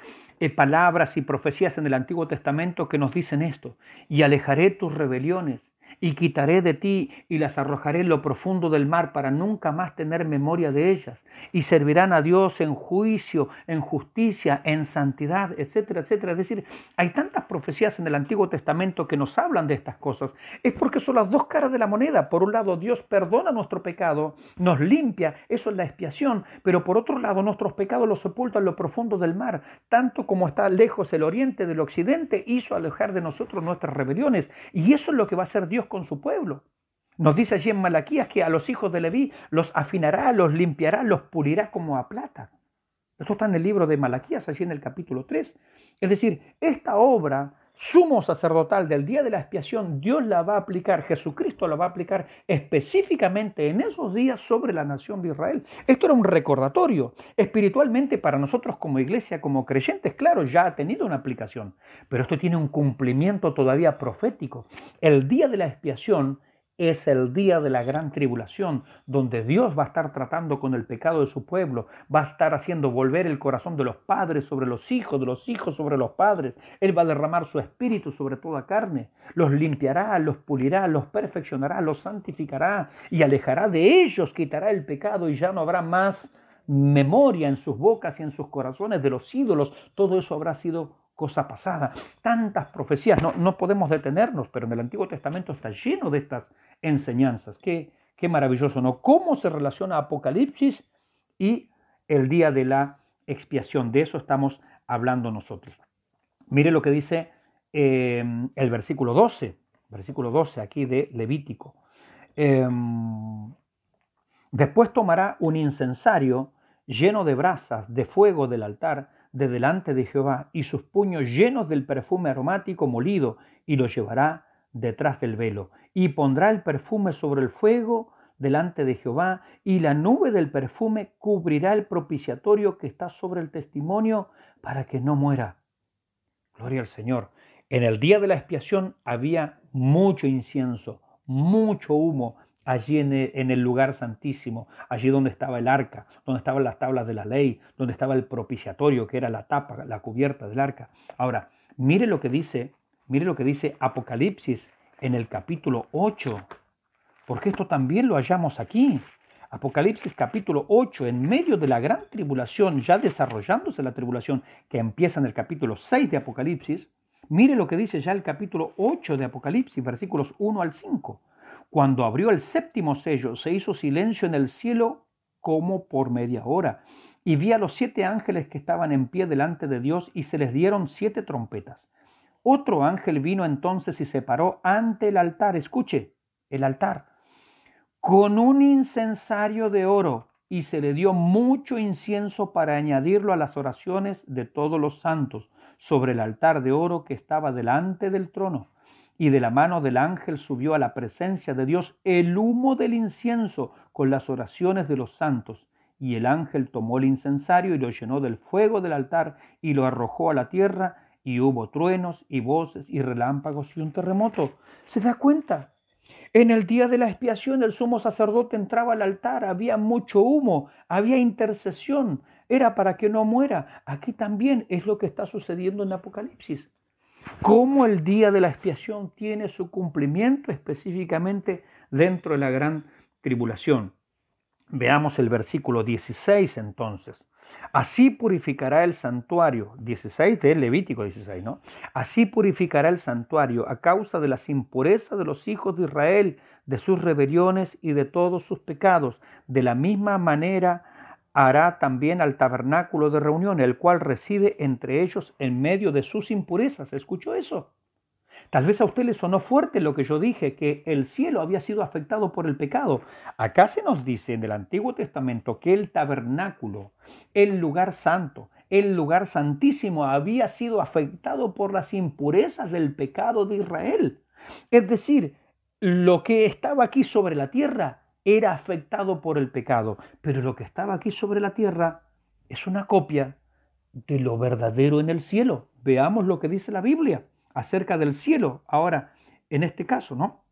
palabras y profecías en el Antiguo Testamento que nos dicen esto: y alejaré tus rebeliones y quitaré de ti y las arrojaré en lo profundo del mar para nunca más tener memoria de ellas, y servirán a Dios en juicio, en justicia, en santidad, etcétera, etcétera. Es decir, hay tantas profecías en el Antiguo Testamento que nos hablan de estas cosas. Es porque son las dos caras de la moneda. Por un lado, Dios perdona nuestro pecado, nos limpia, eso es la expiación, pero por otro lado, nuestros pecados los sepulta en lo profundo del mar. Tanto como está lejos el oriente del occidente, hizo alejar de nosotros nuestras rebeliones, y eso es lo que va a hacer Dios con su pueblo. Nos dice allí en Malaquías que a los hijos de Leví los afinará, los limpiará, los pulirá como a plata. Esto está en el libro de Malaquías, allí en el capítulo 3. Es decir, esta obra sumo sacerdotal del día de la expiación, Dios la va a aplicar, Jesucristo la va a aplicar específicamente en esos días sobre la nación de Israel. Esto era un recordatorio. Espiritualmente para nosotros como iglesia, como creyentes, claro, ya ha tenido una aplicación, pero esto tiene un cumplimiento todavía profético. El día de la expiación es el día de la gran tribulación, donde Dios va a estar tratando con el pecado de su pueblo, va a estar haciendo volver el corazón de los padres sobre los hijos, de los hijos sobre los padres. Él va a derramar su espíritu sobre toda carne, los limpiará, los pulirá, los perfeccionará, los santificará y alejará de ellos, quitará el pecado y ya no habrá más memoria en sus bocas y en sus corazones de los ídolos. Todo eso habrá sido cosa pasada. Tantas profecías, no podemos detenernos, pero en el Antiguo Testamento está lleno de estas enseñanzas. Qué Qué maravilloso, ¿no? ¿Cómo se relaciona Apocalipsis y el día de la expiación? De eso estamos hablando nosotros. Mire lo que dice el versículo 12 aquí de Levítico. Después tomará un incensario lleno de brasas de fuego del altar de delante de Jehová y sus puños llenos del perfume aromático molido y lo llevará detrás del velo y pondrá el perfume sobre el fuego delante de Jehová y la nube del perfume cubrirá el propiciatorio que está sobre el testimonio para que no muera. Gloria al Señor. En el día de la expiación había mucho incienso, mucho humo allí en el lugar santísimo, allí donde estaba el arca, donde estaban las tablas de la ley, donde estaba el propiciatorio, que era la tapa, la cubierta del arca. Ahora, mire lo que dice Apocalipsis en el capítulo 8, porque esto también lo hallamos aquí. Apocalipsis capítulo 8, en medio de la gran tribulación, ya desarrollándose la tribulación que empieza en el capítulo 6 de Apocalipsis, mire lo que dice ya el capítulo 8 de Apocalipsis, versículos 1 al 5. Cuando abrió el séptimo sello, se hizo silencio en el cielo como por media hora, y vi a los 7 ángeles que estaban en pie delante de Dios, y se les dieron 7 trompetas. Otro ángel vino entonces y se paró ante el altar, escuche, el altar, con un incensario de oro, y se le dio mucho incienso para añadirlo a las oraciones de todos los santos sobre el altar de oro que estaba delante del trono. Y de la mano del ángel subió a la presencia de Dios el humo del incienso con las oraciones de los santos. Y el ángel tomó el incensario y lo llenó del fuego del altar y lo arrojó a la tierra, y hubo truenos y voces y relámpagos y un terremoto. ¿Se da cuenta? En el día de la expiación el sumo sacerdote entraba al altar, había mucho humo, había intercesión, era para que no muera. Aquí también es lo que está sucediendo en Apocalipsis. Cómo el día de la expiación tiene su cumplimiento específicamente dentro de la gran tribulación. Veamos el versículo 16 entonces. Así purificará el santuario, 16 de Levítico 16, ¿no? Así purificará el santuario a causa de las impurezas de los hijos de Israel, de sus rebeliones y de todos sus pecados. De la misma manera hará también al tabernáculo de reunión, el cual reside entre ellos en medio de sus impurezas. ¿Escuchó eso? Tal vez a usted le sonó fuerte lo que yo dije, que el cielo había sido afectado por el pecado. Acá se nos dice en el Antiguo Testamento que el tabernáculo, el lugar santo, el lugar santísimo había sido afectado por las impurezas del pecado de Israel. Es decir, lo que estaba aquí sobre la tierra era afectado por el pecado, pero lo que estaba aquí sobre la tierra es una copia de lo verdadero en el cielo. Veamos lo que dice la Biblia acerca del cielo, ahora, en este caso, ¿no?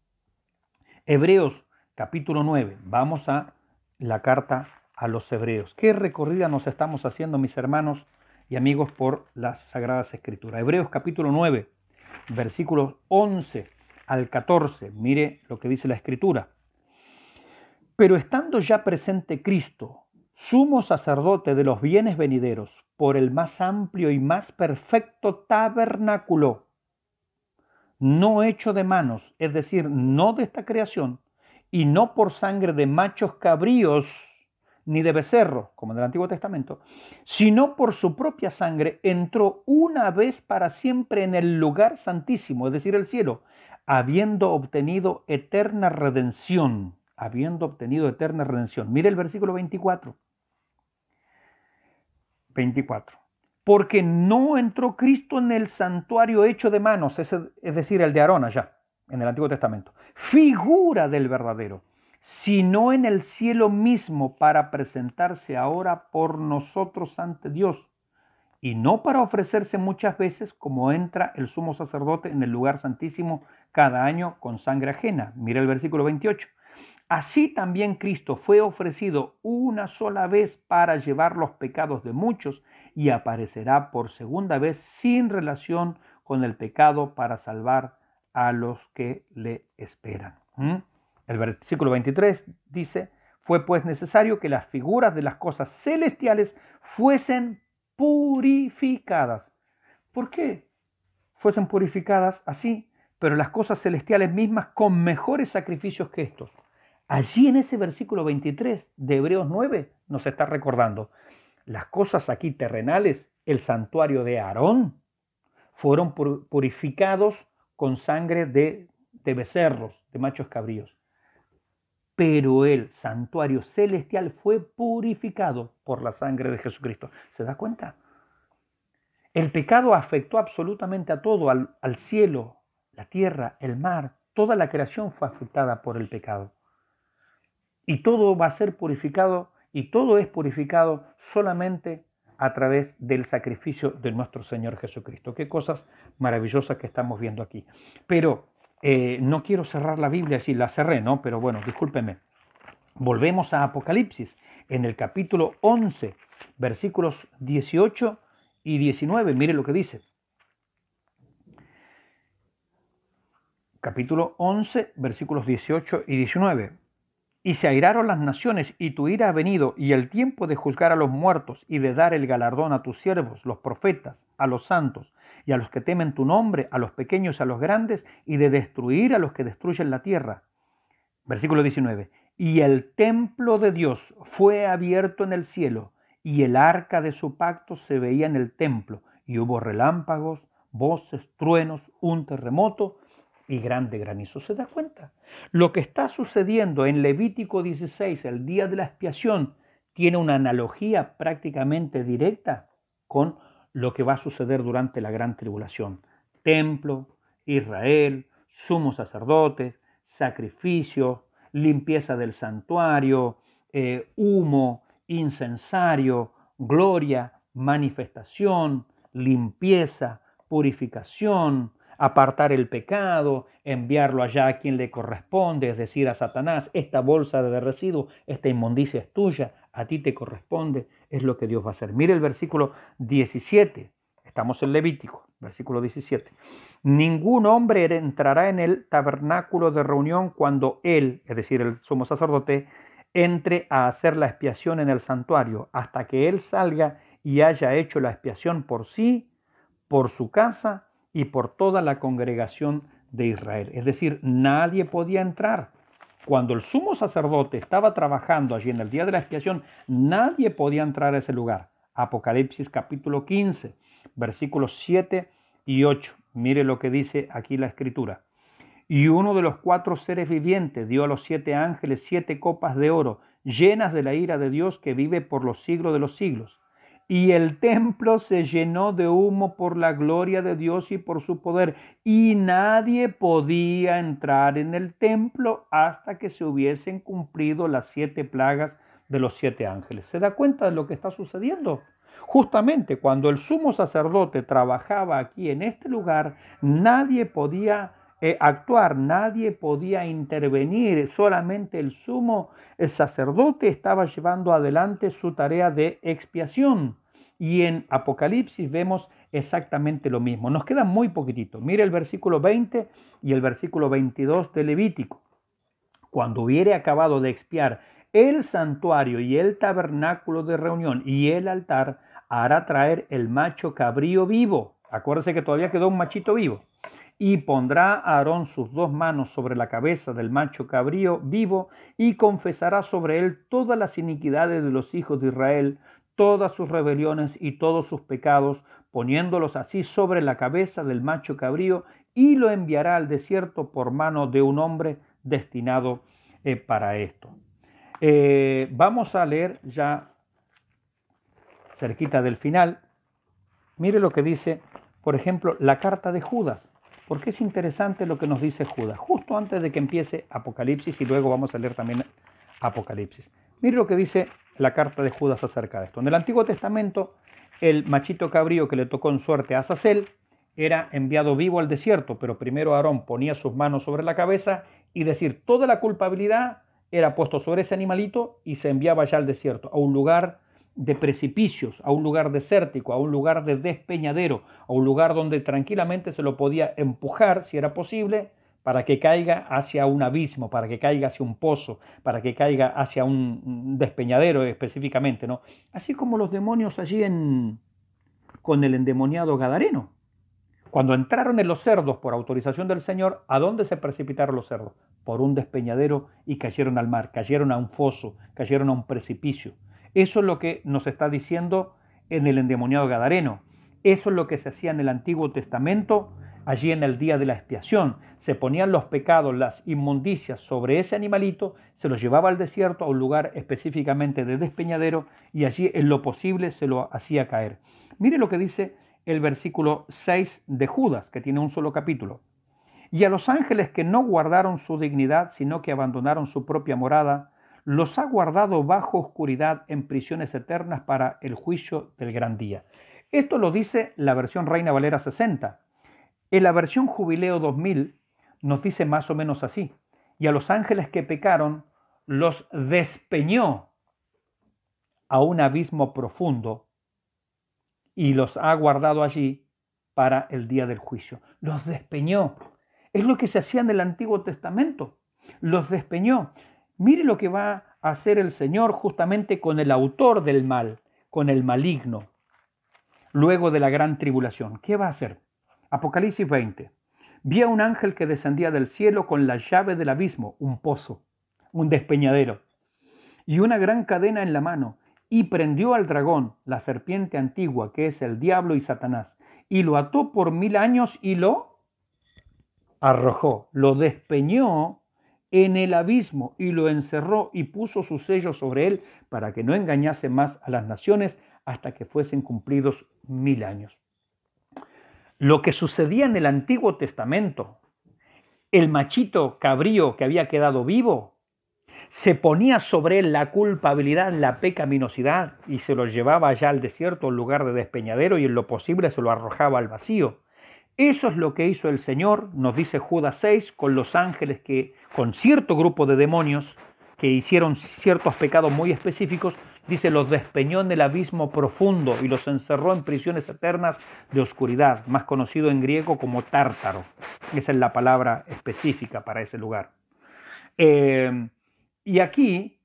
Hebreos capítulo 9, vamos a la carta a los Hebreos. ¿Qué recorrida nos estamos haciendo, mis hermanos y amigos, por las Sagradas Escrituras? Hebreos capítulo 9, versículos 11 al 14, mire lo que dice la Escritura. Pero estando ya presente Cristo, sumo sacerdote de los bienes venideros, por el más amplio y más perfecto tabernáculo, no hecho de manos, es decir, no de esta creación, y no por sangre de machos cabríos, ni de becerros, como en el Antiguo Testamento, sino por su propia sangre, entró una vez para siempre en el lugar santísimo, es decir, el cielo, habiendo obtenido eterna redención. Mire el versículo 24. Porque no entró Cristo en el santuario hecho de manos, es decir, el de Aarón allá, en el Antiguo Testamento, figura del verdadero, sino en el cielo mismo para presentarse ahora por nosotros ante Dios, y no para ofrecerse muchas veces como entra el sumo sacerdote en el lugar santísimo cada año con sangre ajena. Mira el versículo 28. Así también Cristo fue ofrecido una sola vez para llevar los pecados de muchos y aparecerá por segunda vez sin relación con el pecado para salvar a los que le esperan. El versículo 23 dice, fue pues necesario que las figuras de las cosas celestiales fuesen purificadas. ¿Por qué fuesen purificadas así? Pero las cosas celestiales mismas con mejores sacrificios que estos. Allí en ese versículo 23 de Hebreos 9 nos está recordando, las cosas aquí terrenales, el santuario de Aarón, fueron purificados con sangre de becerros, de machos cabríos. Pero el santuario celestial fue purificado por la sangre de Jesucristo. ¿Se da cuenta? El pecado afectó absolutamente a todo, al cielo, la tierra, el mar. Toda la creación fue afectada por el pecado. Y todo va a ser purificado y todo es purificado solamente a través del sacrificio de nuestro Señor Jesucristo. Qué cosas maravillosas que estamos viendo aquí. Pero no quiero cerrar la Biblia, sí, la cerré, ¿no? Pero bueno, discúlpenme. Volvemos a Apocalipsis, en el capítulo 11, versículos 18 y 19. Mire lo que dice. Capítulo 11, versículos 18 y 19. Y se airaron las naciones, y tu ira ha venido, y el tiempo de juzgar a los muertos, y de dar el galardón a tus siervos, los profetas, a los santos, y a los que temen tu nombre, a los pequeños y a los grandes, y de destruir a los que destruyen la tierra. Versículo 19. Y el templo de Dios fue abierto en el cielo, y el arca de su pacto se veía en el templo, y hubo relámpagos, voces, truenos, un terremoto, y grande granizo. ¿Se da cuenta? Lo que está sucediendo en Levítico 16, el día de la expiación, tiene una analogía prácticamente directa con lo que va a suceder durante la gran tribulación. Templo, Israel, sumos sacerdotes, sacrificio, limpieza del santuario, humo, incensario, gloria, manifestación, limpieza, purificación, apartar el pecado, enviarlo allá a quien le corresponde, es decir, a Satanás, esta bolsa de residuos, esta inmundicia es tuya, a ti te corresponde, es lo que Dios va a hacer. Mire el versículo 17, estamos en Levítico, versículo 17. Ningún hombre entrará en el tabernáculo de reunión cuando él, es decir, el sumo sacerdote, entre a hacer la expiación en el santuario, hasta que él salga y haya hecho la expiación por sí, por su casa y por toda la congregación de Israel. Es decir, nadie podía entrar. Cuando el sumo sacerdote estaba trabajando allí en el día de la expiación, nadie podía entrar a ese lugar. Apocalipsis capítulo 15, versículos 7 y 8. Mire lo que dice aquí la escritura. Y uno de los 4 seres vivientes dio a los 7 ángeles 7 copas de oro, llenas de la ira de Dios que vive por los siglos de los siglos. Y el templo se llenó de humo por la gloria de Dios y por su poder, y nadie podía entrar en el templo hasta que se hubiesen cumplido las 7 plagas de los 7 ángeles. ¿Se da cuenta de lo que está sucediendo? Justamente cuando el sumo sacerdote trabajaba aquí en este lugar, nadie podía actuar, nadie podía intervenir, solamente el sumo sacerdote estaba llevando adelante su tarea de expiación. Y en Apocalipsis vemos exactamente lo mismo. Nos queda muy poquitito. Mire el versículo 20 y el versículo 22 de Levítico. Cuando hubiere acabado de expiar el santuario y el tabernáculo de reunión y el altar, hará traer el macho cabrío vivo. Acuérdense que todavía quedó un machito vivo. Y pondrá a Aarón sus 2 manos sobre la cabeza del macho cabrío vivo y confesará sobre él todas las iniquidades de los hijos de Israel, todas sus rebeliones y todos sus pecados, poniéndolos así sobre la cabeza del macho cabrío, y lo enviará al desierto por mano de un hombre destinado para esto. Vamos a leer ya cerquita del final. Mire lo que dice, por ejemplo, la carta de Judas. Porque es interesante lo que nos dice Judas, justo antes de que empiece Apocalipsis, y luego vamos a leer también Apocalipsis. Mire lo que dice la carta de Judas acerca de esto. En el Antiguo Testamento, el machito cabrío que le tocó en suerte a Azazel era enviado vivo al desierto, pero primero Aarón ponía sus manos sobre la cabeza y decir, toda la culpabilidad era puesto sobre ese animalito y se enviaba ya al desierto, a un lugar de precipicios, a un lugar desértico, a un lugar de despeñadero, a un lugar donde tranquilamente se lo podía empujar, si era posible, para que caiga hacia un abismo, para que caiga hacia un pozo, para que caiga hacia un despeñadero específicamente, ¿no? Así como los demonios allí con el endemoniado Gadareno. Cuando entraron en los cerdos por autorización del Señor, ¿a dónde se precipitaron los cerdos? Por un despeñadero y cayeron al mar, cayeron a un foso, cayeron a un precipicio. Eso es lo que nos está diciendo en el endemoniado gadareno. Eso es lo que se hacía en el Antiguo Testamento, allí en el día de la expiación. Se ponían los pecados, las inmundicias sobre ese animalito, se los llevaba al desierto, a un lugar específicamente de despeñadero, y allí en lo posible se lo hacía caer. Mire lo que dice el versículo 6 de Judas, que tiene un solo capítulo. Y a los ángeles que no guardaron su dignidad, sino que abandonaron su propia morada, los ha guardado bajo oscuridad en prisiones eternas para el juicio del gran día. Esto lo dice la versión Reina Valera 60. En la versión Jubileo 2000 nos dice más o menos así. Y a los ángeles que pecaron los despeñó a un abismo profundo y los ha guardado allí para el día del juicio. Los despeñó. Es lo que se hacía en el Antiguo Testamento. Los despeñó. Mire lo que va a hacer el Señor justamente con el autor del mal, con el maligno, luego de la gran tribulación. ¿Qué va a hacer? Apocalipsis 20. Vi a un ángel que descendía del cielo con la llave del abismo, un pozo, un despeñadero, y una gran cadena en la mano, y prendió al dragón, la serpiente antigua, que es el diablo y Satanás, y lo ató por 1000 años y lo arrojó, lo despeñó en el abismo y lo encerró y puso su sello sobre él para que no engañase más a las naciones hasta que fuesen cumplidos 1000 años. Lo que sucedía en el Antiguo Testamento, el machito cabrío que había quedado vivo, se ponía sobre él la culpabilidad, la pecaminosidad y se lo llevaba allá al desierto, al lugar de despeñadero, y en lo posible se lo arrojaba al vacío. Eso es lo que hizo el Señor, nos dice Judas 6, con los ángeles que, con cierto grupo de demonios que hicieron ciertos pecados muy específicos, dice, los despeñó en el abismo profundo y los encerró en prisiones eternas de oscuridad, más conocido en griego como tártaro. Esa es la palabra específica para ese lugar. Y aquí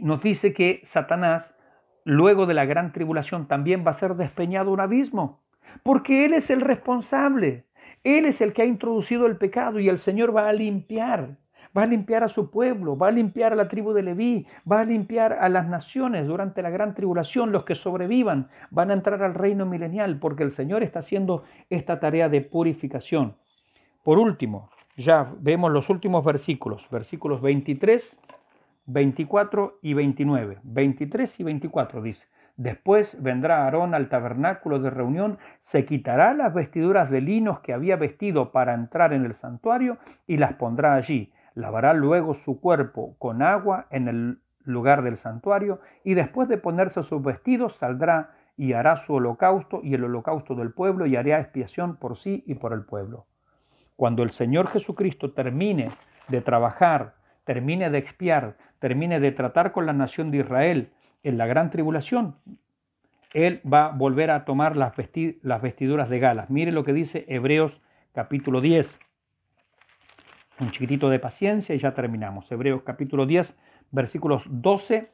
nos dice que Satanás, luego de la gran tribulación, también va a ser despeñado a un abismo, porque él es el responsable, él es el que ha introducido el pecado y el Señor va a limpiar a su pueblo, va a limpiar a la tribu de Leví, va a limpiar a las naciones durante la gran tribulación. Los que sobrevivan van a entrar al reino milenial, porque el Señor está haciendo esta tarea de purificación. Por último, ya vemos los últimos versículos 23, 24 y 29. 23 y 24 dice: después vendrá Aarón al tabernáculo de reunión, se quitará las vestiduras de linos que había vestido para entrar en el santuario y las pondrá allí. Lavará luego su cuerpo con agua en el lugar del santuario y después de ponerse sus vestidos saldrá y hará su holocausto y el holocausto del pueblo y hará expiación por sí y por el pueblo. Cuando el Señor Jesucristo termine de trabajar, termine de expiar, termine de tratar con la nación de Israel en la gran tribulación, Él va a volver a tomar las vestiduras de galas. Mire lo que dice Hebreos capítulo 10. Un chiquitito de paciencia y ya terminamos. Hebreos capítulo 10, versículos 12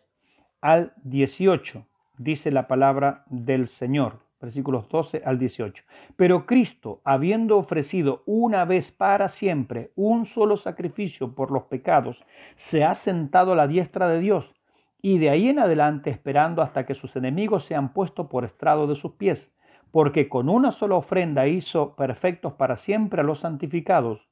al 18. Dice la palabra del Señor. Versículos 12 al 18. Pero Cristo, habiendo ofrecido una vez para siempre un solo sacrificio por los pecados, se ha sentado a la diestra de Dios, y de ahí en adelante esperando hasta que sus enemigos sean puestos por estrado de sus pies, porque con una sola ofrenda hizo perfectos para siempre a los santificados.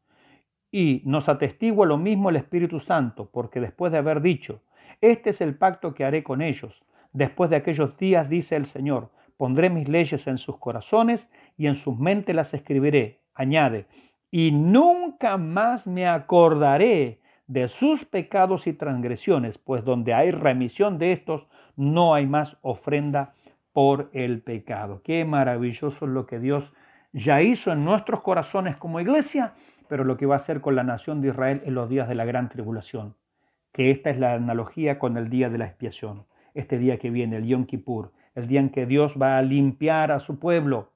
Y nos atestigua lo mismo el Espíritu Santo, porque después de haber dicho, este es el pacto que haré con ellos, después de aquellos días, dice el Señor, pondré mis leyes en sus corazones y en sus mentes las escribiré. Añade, y nunca más me acordaré de sus pecados y transgresiones, pues donde hay remisión de estos, no hay más ofrenda por el pecado. Qué maravilloso es lo que Dios ya hizo en nuestros corazones como iglesia, pero lo que va a hacer con la nación de Israel en los días de la gran tribulación, que esta es la analogía con el día de la expiación, este día que viene, el Yom Kippur, el día en que Dios va a limpiar a su pueblo,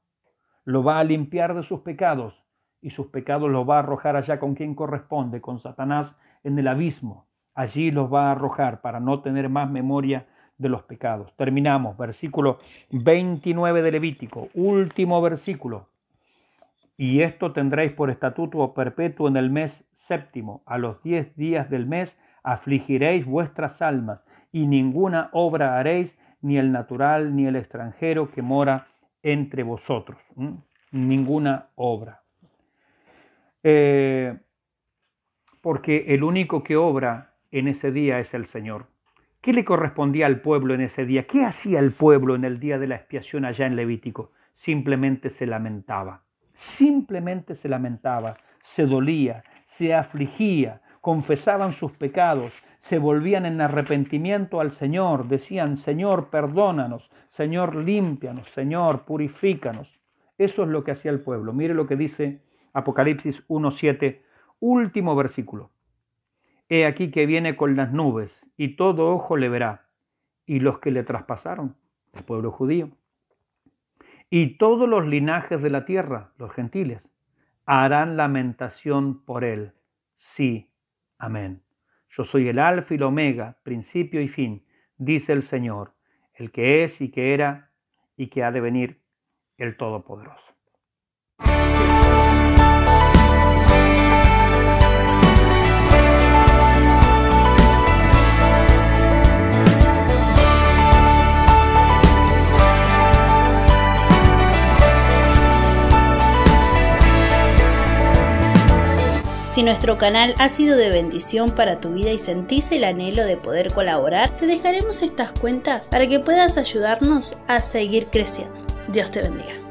lo va a limpiar de sus pecados, y sus pecados los va a arrojar allá con quien corresponde, con Satanás en el abismo. Allí los va a arrojar para no tener más memoria de los pecados. Terminamos, versículo 29 de Levítico, último versículo. Y esto tendréis por estatuto perpetuo en el mes séptimo. A los 10 días del mes afligiréis vuestras almas, y ninguna obra haréis, ni el natural ni el extranjero que mora entre vosotros. Ninguna obra. Porque el único que obra en ese día es el Señor. ¿Qué le correspondía al pueblo en ese día? ¿Qué hacía el pueblo en el día de la expiación allá en Levítico? Simplemente se lamentaba. Simplemente se lamentaba, se dolía, se afligía, confesaban sus pecados, se volvían en arrepentimiento al Señor, decían: Señor, perdónanos, Señor, límpianos, Señor, purifícanos. Eso es lo que hacía el pueblo. Mire lo que dice Apocalipsis 1:7, último versículo. He aquí que viene con las nubes, y todo ojo le verá, y los que le traspasaron, el pueblo judío, y todos los linajes de la tierra, los gentiles, harán lamentación por él. Sí, amén. Yo soy el Alfa y el Omega, principio y fin, dice el Señor, el que es y que era y que ha de venir, el Todopoderoso. Si nuestro canal ha sido de bendición para tu vida y sentís el anhelo de poder colaborar, te dejaremos estas cuentas para que puedas ayudarnos a seguir creciendo. Dios te bendiga.